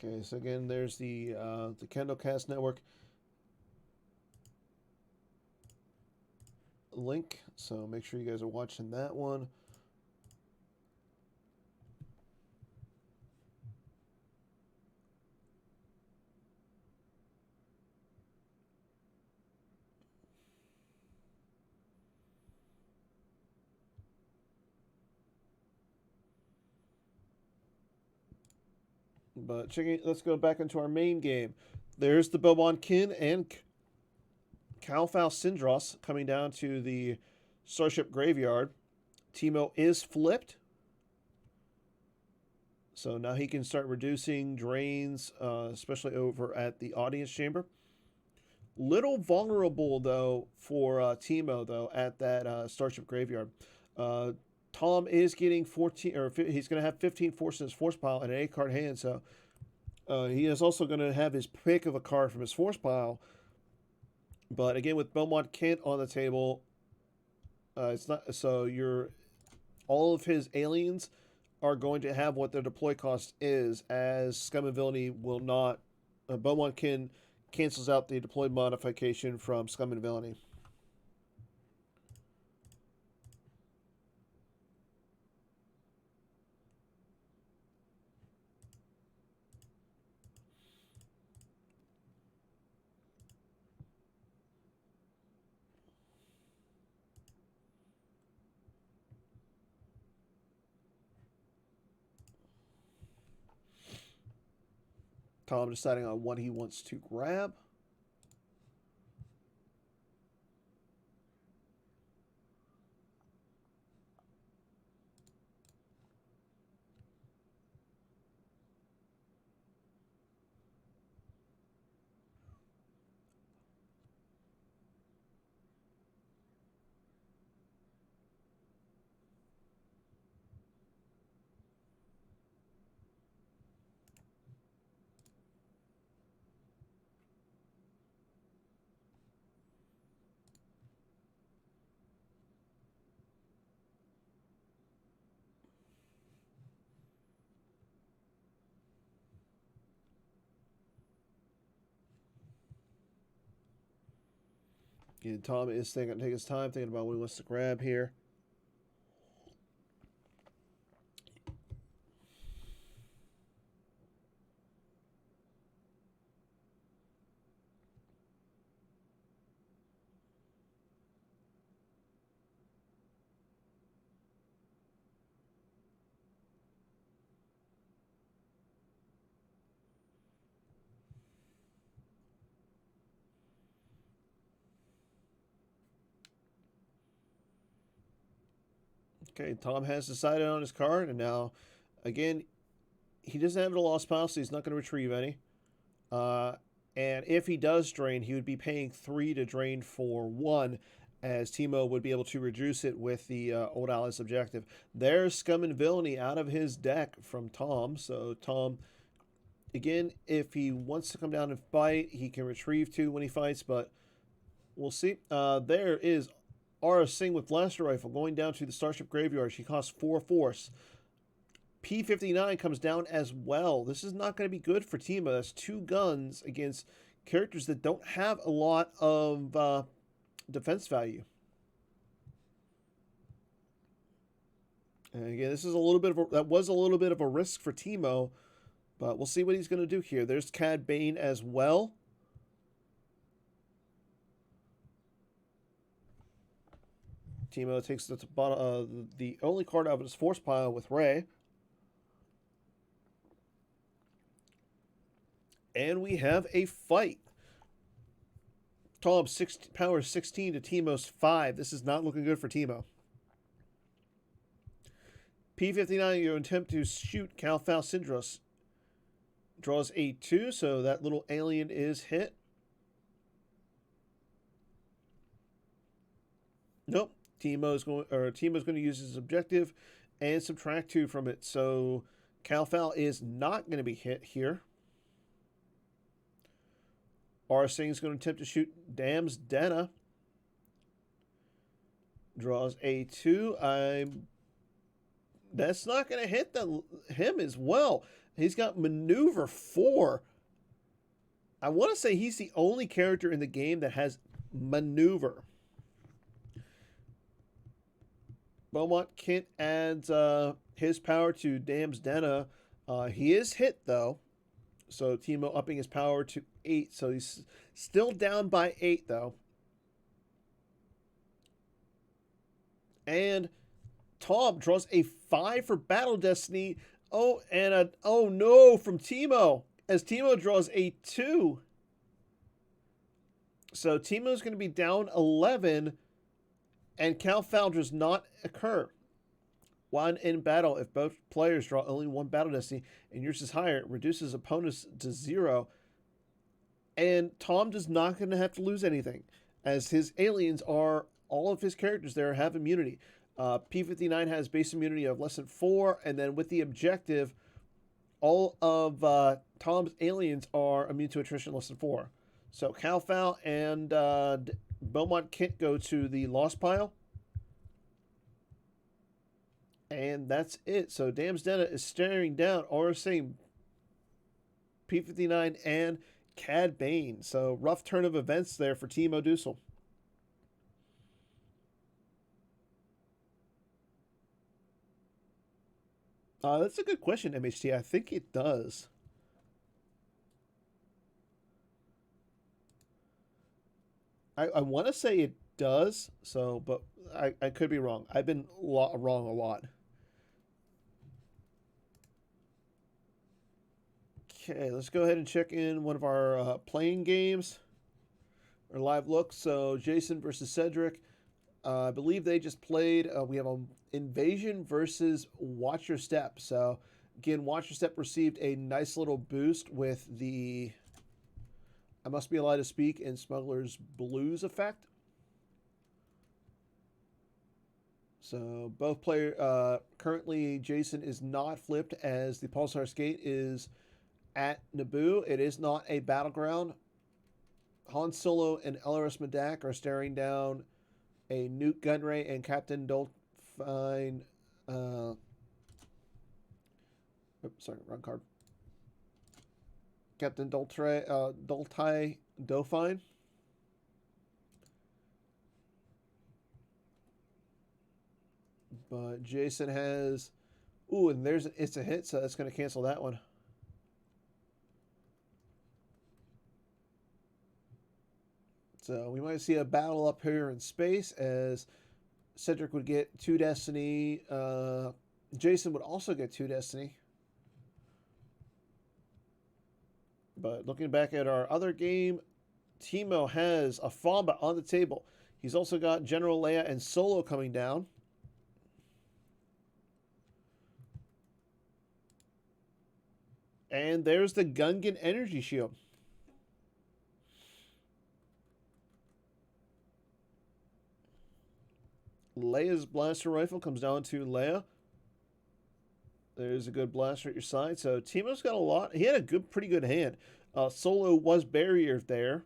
Okay, so again, there's the Candlecast Network link. So make sure you guys are watching that one. But let's go back into our main game. There's the Belmont Kin and Calfal Syndros coming down to the Starship Graveyard. Teemo is flipped. So now he can start reducing drains, especially over at the audience chamber. Little vulnerable, though, for Teemo, though, at that Starship Graveyard. Tom is getting 14, or he's going to have 15 force in his force pile and an 8-card hand, so he is also going to have his pick of a card from his force pile. But again, with Belmont Kent on the table, it's not so all of his aliens are going to have what their deploy cost is, as Scum and Villainy will not. Beaumont Kin cancels out the deploy modification from Scum and Villainy. Tom deciding on what he wants to grab. And Tom is taking his time, thinking about what he wants to grab here. Okay, Tom has decided on his card, and now, again, he doesn't have a lost pile, so he's not going to retrieve any. And if he does drain, he would be paying 3 to drain for 1, as Teemo would be able to reduce it with the Old Allies objective. There's Scum and Villainy out of his deck from Tom. So Tom, again, if he wants to come down and fight, he can retrieve 2 when he fights, but we'll see. There is Aura Singh with Blaster Rifle going down to the Starship Graveyard. She costs 4 force. P59 comes down as well. This is not going to be good for Teemo. That's 2 guns against characters that don't have a lot of defense value. And again, this is a little bit of that was a little bit of a risk for Teemo, but we'll see what he's going to do here. There's Cad Bane as well. Teemo takes the only card out of his force pile with Ray. And we have a fight. Tom power 16 to Teemo's 5. This is not looking good for Teemo. P59, you attempt to shoot Calfal Syndros. Draws a 2, so that little alien is hit. Nope. Teemo's going to use his objective and subtract 2 from it. So Calfal is not going to be hit here. Arsing is going to attempt to shoot Dam's Dena. Draws a 2. That's not going to hit him as well. He's got Maneuver 4. I want to say he's the only character in the game that has Maneuver. Beaumont Kint adds his power to Dam's Denna. He is hit, though. So Teemo upping his power to 8. So he's still down by 8, though. And Tom draws a 5 for Battle Destiny. Oh, and a oh no from Teemo, as Teemo draws a 2. So Teemo's going to be down 11, and Cal Foul does not occur. While in battle, if both players draw only 1 Battle Destiny and yours is higher, it reduces opponents to 0. And Tom does not going to have to lose anything, as his aliens are, all of his characters there have immunity. P59 has base immunity of less than 4, and then with the objective, all of Tom's aliens are immune to attrition less than 4. So Cal Foul and Beaumont Kint go to the loss pile. And that's it. So Dam's Denna is staring down RSA, P59, and Cad Bane. So rough turn of events there for Teemo Dussel. That's a good question, MHT. I think it does. I want to say it does, so, but I could be wrong. I've been wrong a lot. Okay, let's go ahead and check in one of our playing games, or live look. So Jason versus Cedric. I believe they just played. We have an Invasion versus Watch Your Step. So again, Watch Your Step received a nice little boost with the I Must Be Allowed to Speak and Smuggler's Blues effect. So both players, currently Jason is not flipped as the Pulsar Skate is at Naboo. It is not a battleground. Han Solo and LRS Medak are staring down a Nuke Gunray and Captain Dolphine. Sorry, wrong card. Captain Doltai Dauphine. But Jason has... Ooh, and it's a hit, so that's going to cancel that one. So we might see a battle up here in space as Cedric would get 2 Destiny. Jason would also get 2 Destiny. But looking back at our other game, Teemo has a Famba on the table. He's also got General Leia and Solo coming down. And there's the Gungan Energy Shield. Leia's blaster rifle comes down to Leia. There's a good blaster at your side. So Teemo's got a lot. He had a pretty good hand. Solo was barrier there.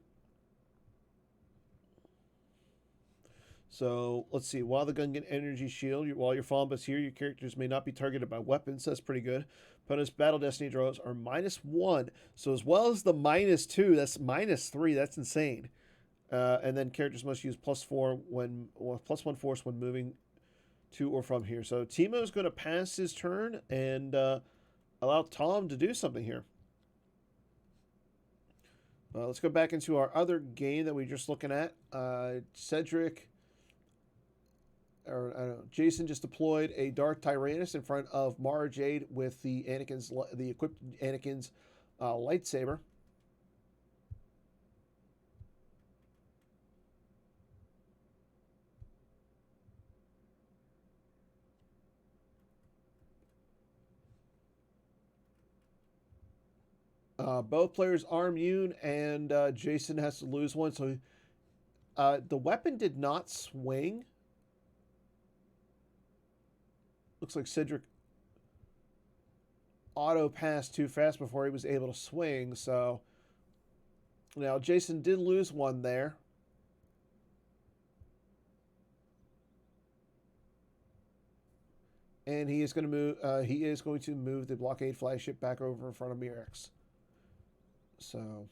So let's see. While the Gungan Energy Shield, while your Famba's here, your characters may not be targeted by weapons. That's pretty good. Opponent's Battle Destiny draws are -1. So as well as the -2, that's -3. That's insane. And then characters must use +4 +1 force when moving to or from here. So Teemo's going to pass his turn and allow Tom to do something here. Let's go back into our other game that we were just looking at. Cedric, or I don't know, Jason just deployed a Dark Tyrannus in front of Mara Jade with the equipped Anakin's lightsaber. Both players are immune, and Jason has to lose one. So the weapon did not swing. Looks like Cedric auto-passed too fast before he was able to swing. So now Jason did lose one there. and he is going to move. He is going to move the blockade flagship back over in front of Mirix. So,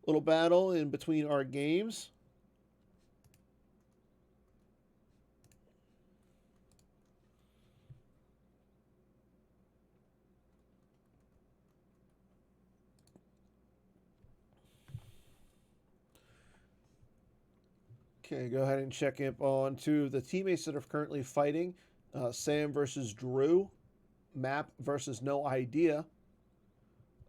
little battle in between our games. Okay, go ahead and check in on two of the teammates that are currently fighting. Sam versus Drew. Map versus No Idea.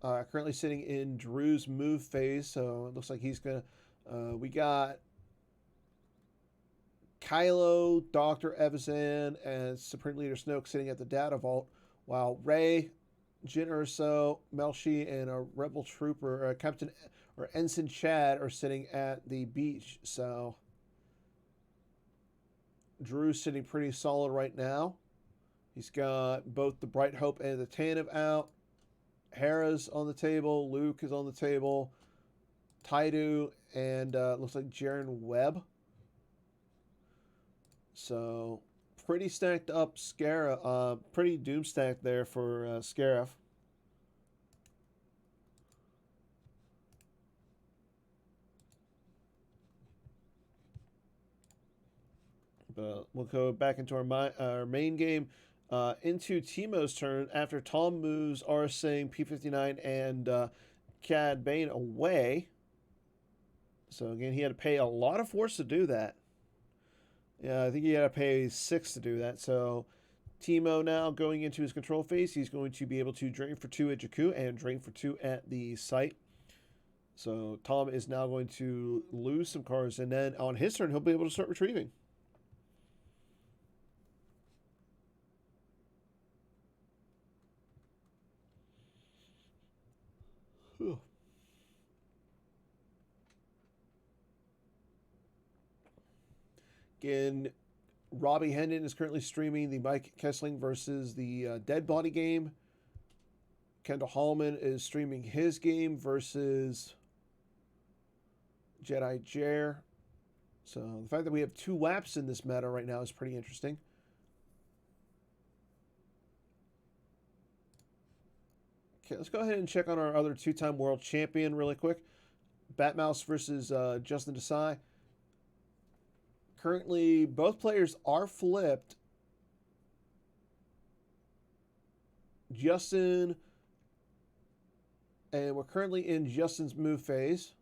Currently sitting in Drew's move phase, so it looks like he's going to... we got Kylo, Dr. Evazan, and Supreme Leader Snoke sitting at the data vault, while Rey, Jyn Erso, Melshi, and a Rebel Trooper, Captain or Ensign Chad are sitting at the beach, so... Drew's sitting pretty solid right now. He's got both the Bright Hope and the Tantive out. Hera's on the table. Luke is on the table. Taidu and looks like Jaren Webb. So pretty stacked up Scarif. Pretty doom stacked there for Scarif. But we'll go back into our main game. Into Teemo's turn after Tom moves Arsene, P59, and Cad Bane away. So again, he had to pay a lot of force to do that. Yeah, I think he had to pay 6 to do that. So Teemo now going into his control phase, he's going to be able to drain for 2 at Jakku and drain for 2 at the site. So Tom is now going to lose some cards, and then on his turn, he'll be able to start retrieving. Again, Robbie Hendon is currently streaming the Mike Kessling versus the Dead Body game. Kendall Hallman is streaming his game versus Jedi Jer. So the fact that we have 2 WAPs in this meta right now is pretty interesting. Okay, let's go ahead and check on our other 2-time world champion really quick. Batmouse versus Justin Desai. Currently, both players are flipped. Justin, and we're currently in Justin's move phase.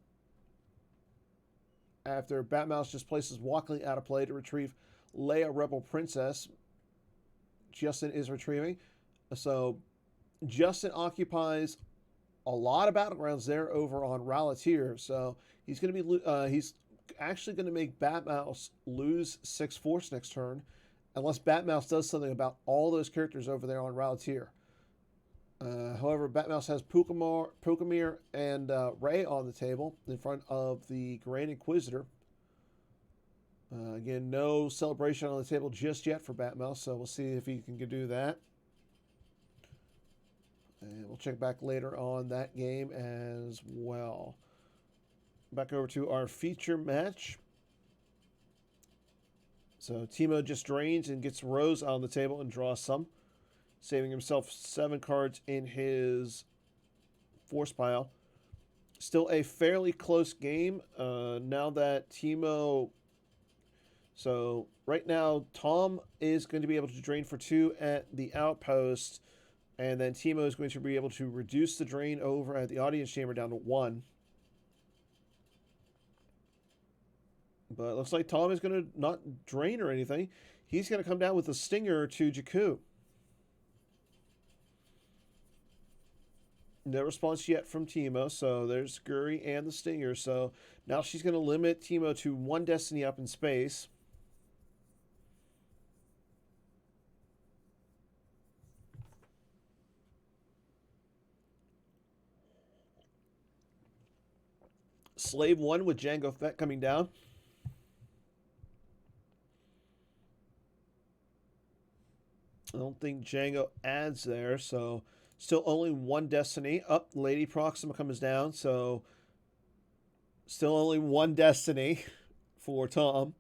After Batmouse just places Walkling out of play to retrieve Leia Rebel Princess. Justin is retrieving. So Justin occupies a lot of battlegrounds there over on Ralatir. So he's going to be he's actually going to make Batmouse lose 6 force next turn, unless Batmouse does something about all those characters over there on Ralatir. However, Batmouse has Pukamir and Rey on the table in front of the Grand Inquisitor. Again, no celebration on the table just yet for Batmouse, so we'll see if he can do that. And we'll check back later on that game as well. Back over to our feature match. So Teemo just drains and gets Rose on the table and draws some, saving himself 7 cards in his force pile. Still a fairly close game. Now that Teemo... So right now, Tom is going to be able to drain for 2 at the outpost, and then Teemo is going to be able to reduce the drain over at the audience chamber down to 1. But it looks like Tom is going to not drain or anything. He's going to come down with a stinger to Jakku. No response yet from Teemo, so there's Scurry and the stinger. So now she's going to limit Teemo to 1 destiny up in space. Slave 1 with Jango Fett coming down. I don't think Django adds there, so still only 1 destiny. Up, Lady Proxima comes down, so still only 1 destiny for Tom.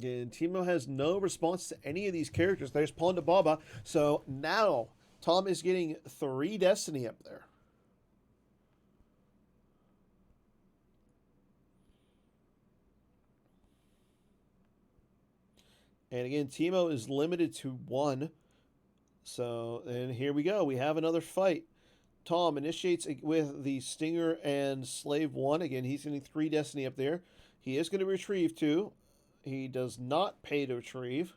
And Timo has no response to any of these characters. There's Ponda Baba. So now Tom is getting 3 Destiny up there. And again, Timo is limited to 1. So, and here we go. We have another fight. Tom initiates with the Stinger and Slave 1. Again, he's getting 3 Destiny up there. He is going to retrieve 2. He does not pay to retrieve.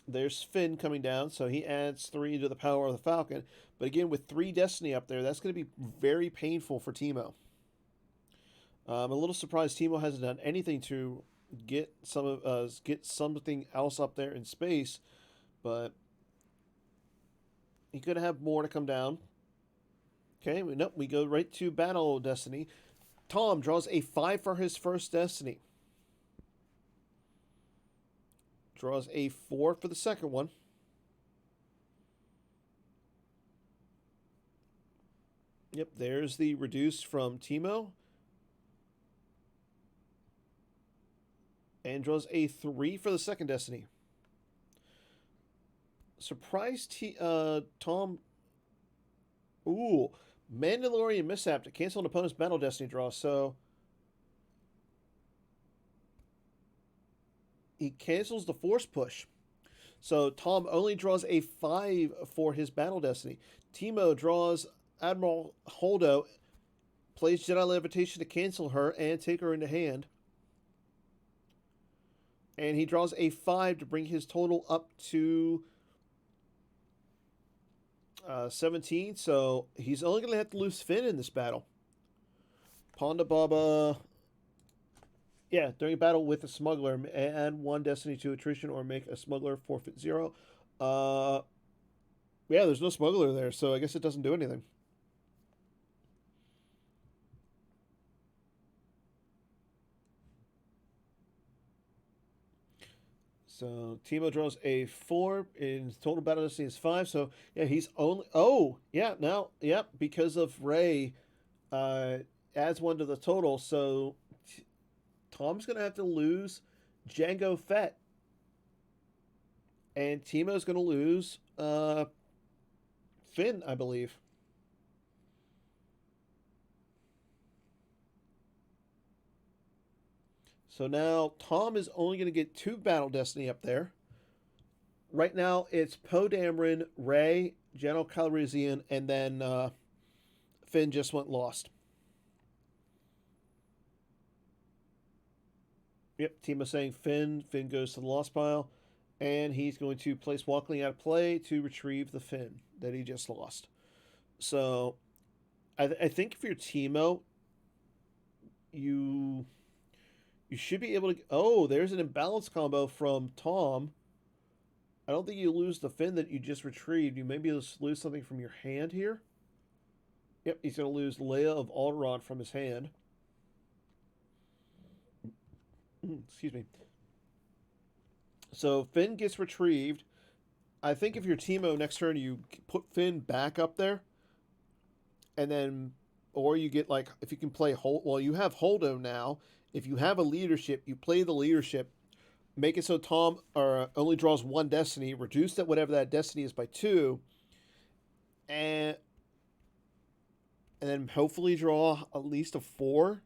There's Finn coming down, so he adds 3 to the power of the Falcon. But again, with 3 Destiny up there, that's going to be very painful for Timo. I'm a little surprised Timo hasn't done anything to get something else up there in space, but he could have more to come down. Okay, nope, we go right to Battle Destiny. Tom draws a 5 for his first Destiny. Draws a 4 for the second one. Yep, there's the reduce from Timo. And draws a 3 for the second Destiny. Surprise Tom. Ooh. Mandalorian mishap to cancel an opponent's Battle Destiny draw. So he cancels the Force Push. So Tom only draws a 5 for his Battle Destiny. Timo draws Admiral Holdo, plays Jedi Levitation to cancel her and take her into hand. And he draws a 5 to bring his total up to 17. So he's only going to have to lose Finn in this battle. Ponda Baba. Yeah, during a battle with a smuggler, add 1 Destiny to attrition or make a smuggler forfeit 0. Yeah, there's no smuggler there, so I guess it doesn't do anything. So Timo draws a 4. In total battle destiny is 5. So yeah, he's only. Oh yeah, now yeah, because of Rey, adds 1 to the total. So Tom's gonna have to lose Jango Fett, and Timo's gonna lose Finn, I believe. So now Tom is only going to get 2 Battle Destiny up there. Right now it's Poe Dameron, Rey, General Calrissian, and then Finn just went lost. Yep, Timo saying Finn. Finn goes to the lost pile. And he's going to place Walkling out of play to retrieve the Finn that he just lost. So I think if you're Timo, you should be able to... Oh, there's an imbalance combo from Tom. I don't think you lose the Finn that you just retrieved. You maybe lose something from your hand here. Yep, he's going to lose Leia of Alderaan from his hand. Excuse me. So Finn gets retrieved. I think if you're Timo, next turn you put Finn back up there. And then... Or you get, like, if you can play... Well, you have Holdo now. If you have a leadership, you play the leadership, make it so Tom only draws 1 Destiny, reduce that whatever that Destiny is by 2, and then hopefully draw at least a 4.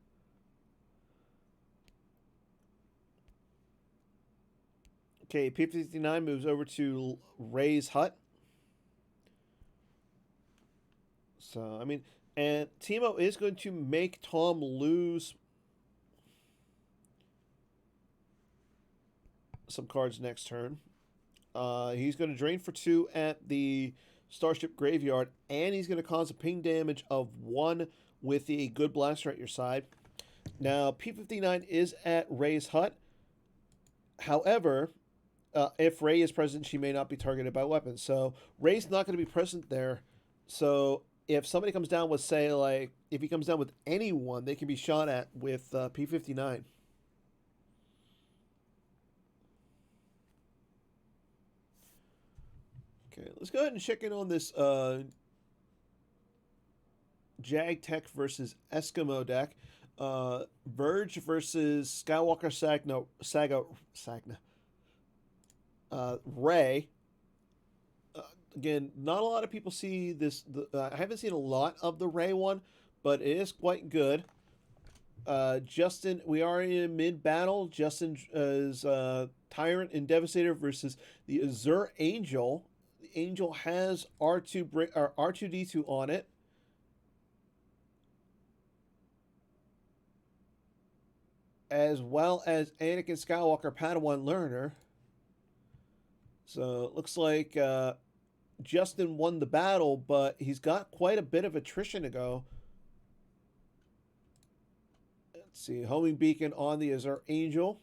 Okay, P59 moves over to Rey's hut. So, I mean, and Timo is going to make Tom lose some cards next turn. He's going to drain for 2 at the Starship Graveyard, and he's going to cause a ping damage of 1 with the Good Blaster at your side. Now, P59 is at Rey's hut. However, if Rey is present, she may not be targeted by weapons. So Rey's not going to be present there. So if somebody comes down with, say, like, if he comes down with anyone, they can be shot at with P59. Okay, let's go ahead and check in on this Jag Tech versus Eskimo deck. Verge versus Skywalker Sagna. Ray. Again, not a lot of people see this. I haven't seen a lot of the Ray one, but it is quite good. Justin, we are in mid battle. Justin is Tyrant and Devastator versus the Azure Angel. The Angel has R2D2 on it. As well as Anakin Skywalker Padawan Learner. So it looks like Justin won the battle, but he's got quite a bit of attrition to go. Let's see, homing beacon on the Azure Angel.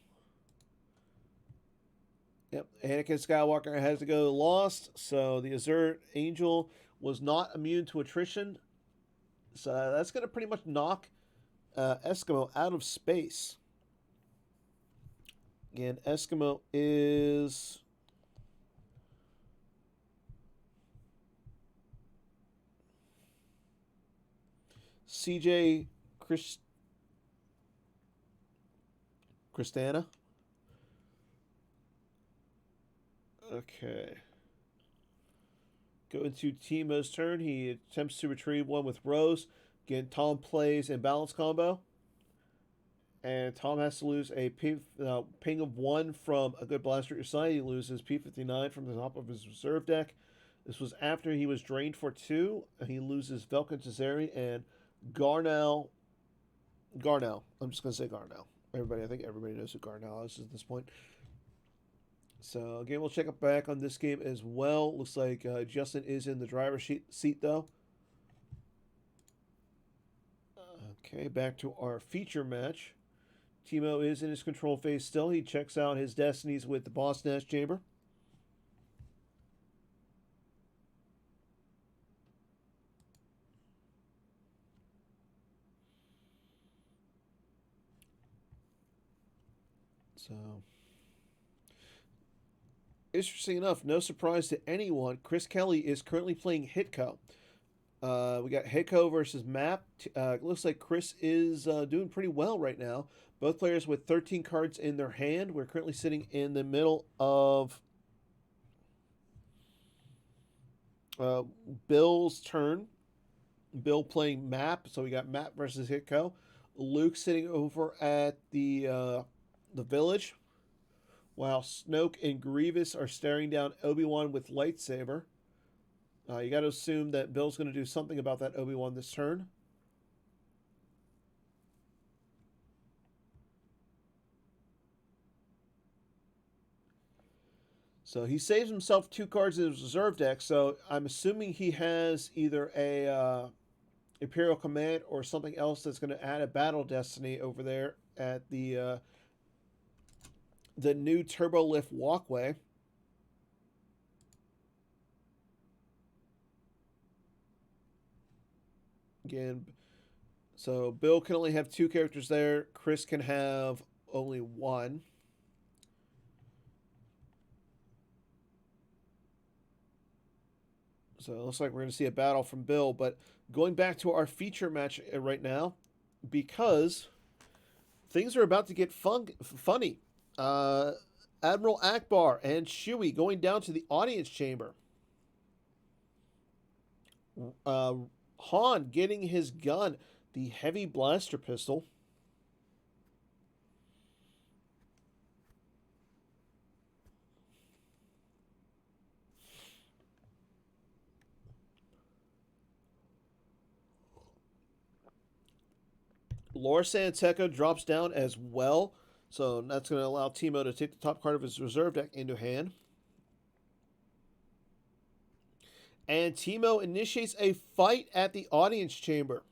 Yep, Anakin Skywalker has to go lost, so the Azure Angel was not immune to attrition. So that's going to pretty much knock Eskimo out of space. Again, Eskimo is CJ Kristana. Okay. Go into Timo's turn. He attempts to retrieve one with Rose. Again, Tom plays in balance combo. And Tom has to lose a ping of 1 from a good blaster at your side. He loses P59 from the top of his reserve deck. This was after he was drained for 2. He loses Velkin Tazeri and Garnell. I'm just going to say Garnell. I think everybody knows who Garnell is at this point. So, again, we'll check back on this game as well. Looks like Justin is in the driver's seat, though. Okay, back to our feature match. Timo is in his control phase still. He checks out his destinies with the Boss Nash Chamber. So, interesting enough, no surprise to anyone, Chris Kelly is currently playing Hitco. We got Hitco versus Map. Looks like Chris is doing pretty well right now. Both players with 13 cards in their hand. We're currently sitting in the middle of Bill's turn. Bill playing Map, so we got Map versus Hitco. Luke sitting over at the village, while Snoke and Grievous are staring down Obi-Wan with lightsaber. You got to assume that Bill's going to do something about that Obi-Wan this turn. So he saves himself 2 cards in his reserve deck, so I'm assuming he has either a Imperial Command or something else that's going to add a Battle Destiny over there at the new Turbo Lift walkway. Again, so Bill can only have 2 characters there. Chris can have only 1. So it looks like we're going to see a battle from Bill. But going back to our feature match right now, because things are about to get funny. Admiral Akbar and Chewie going down to the audience chamber. Han getting his gun, the heavy blaster pistol. Lor San Tekka drops down as well. So that's going to allow Timo to take the top card of his reserve deck into hand. And Timo initiates a fight at the audience chamber.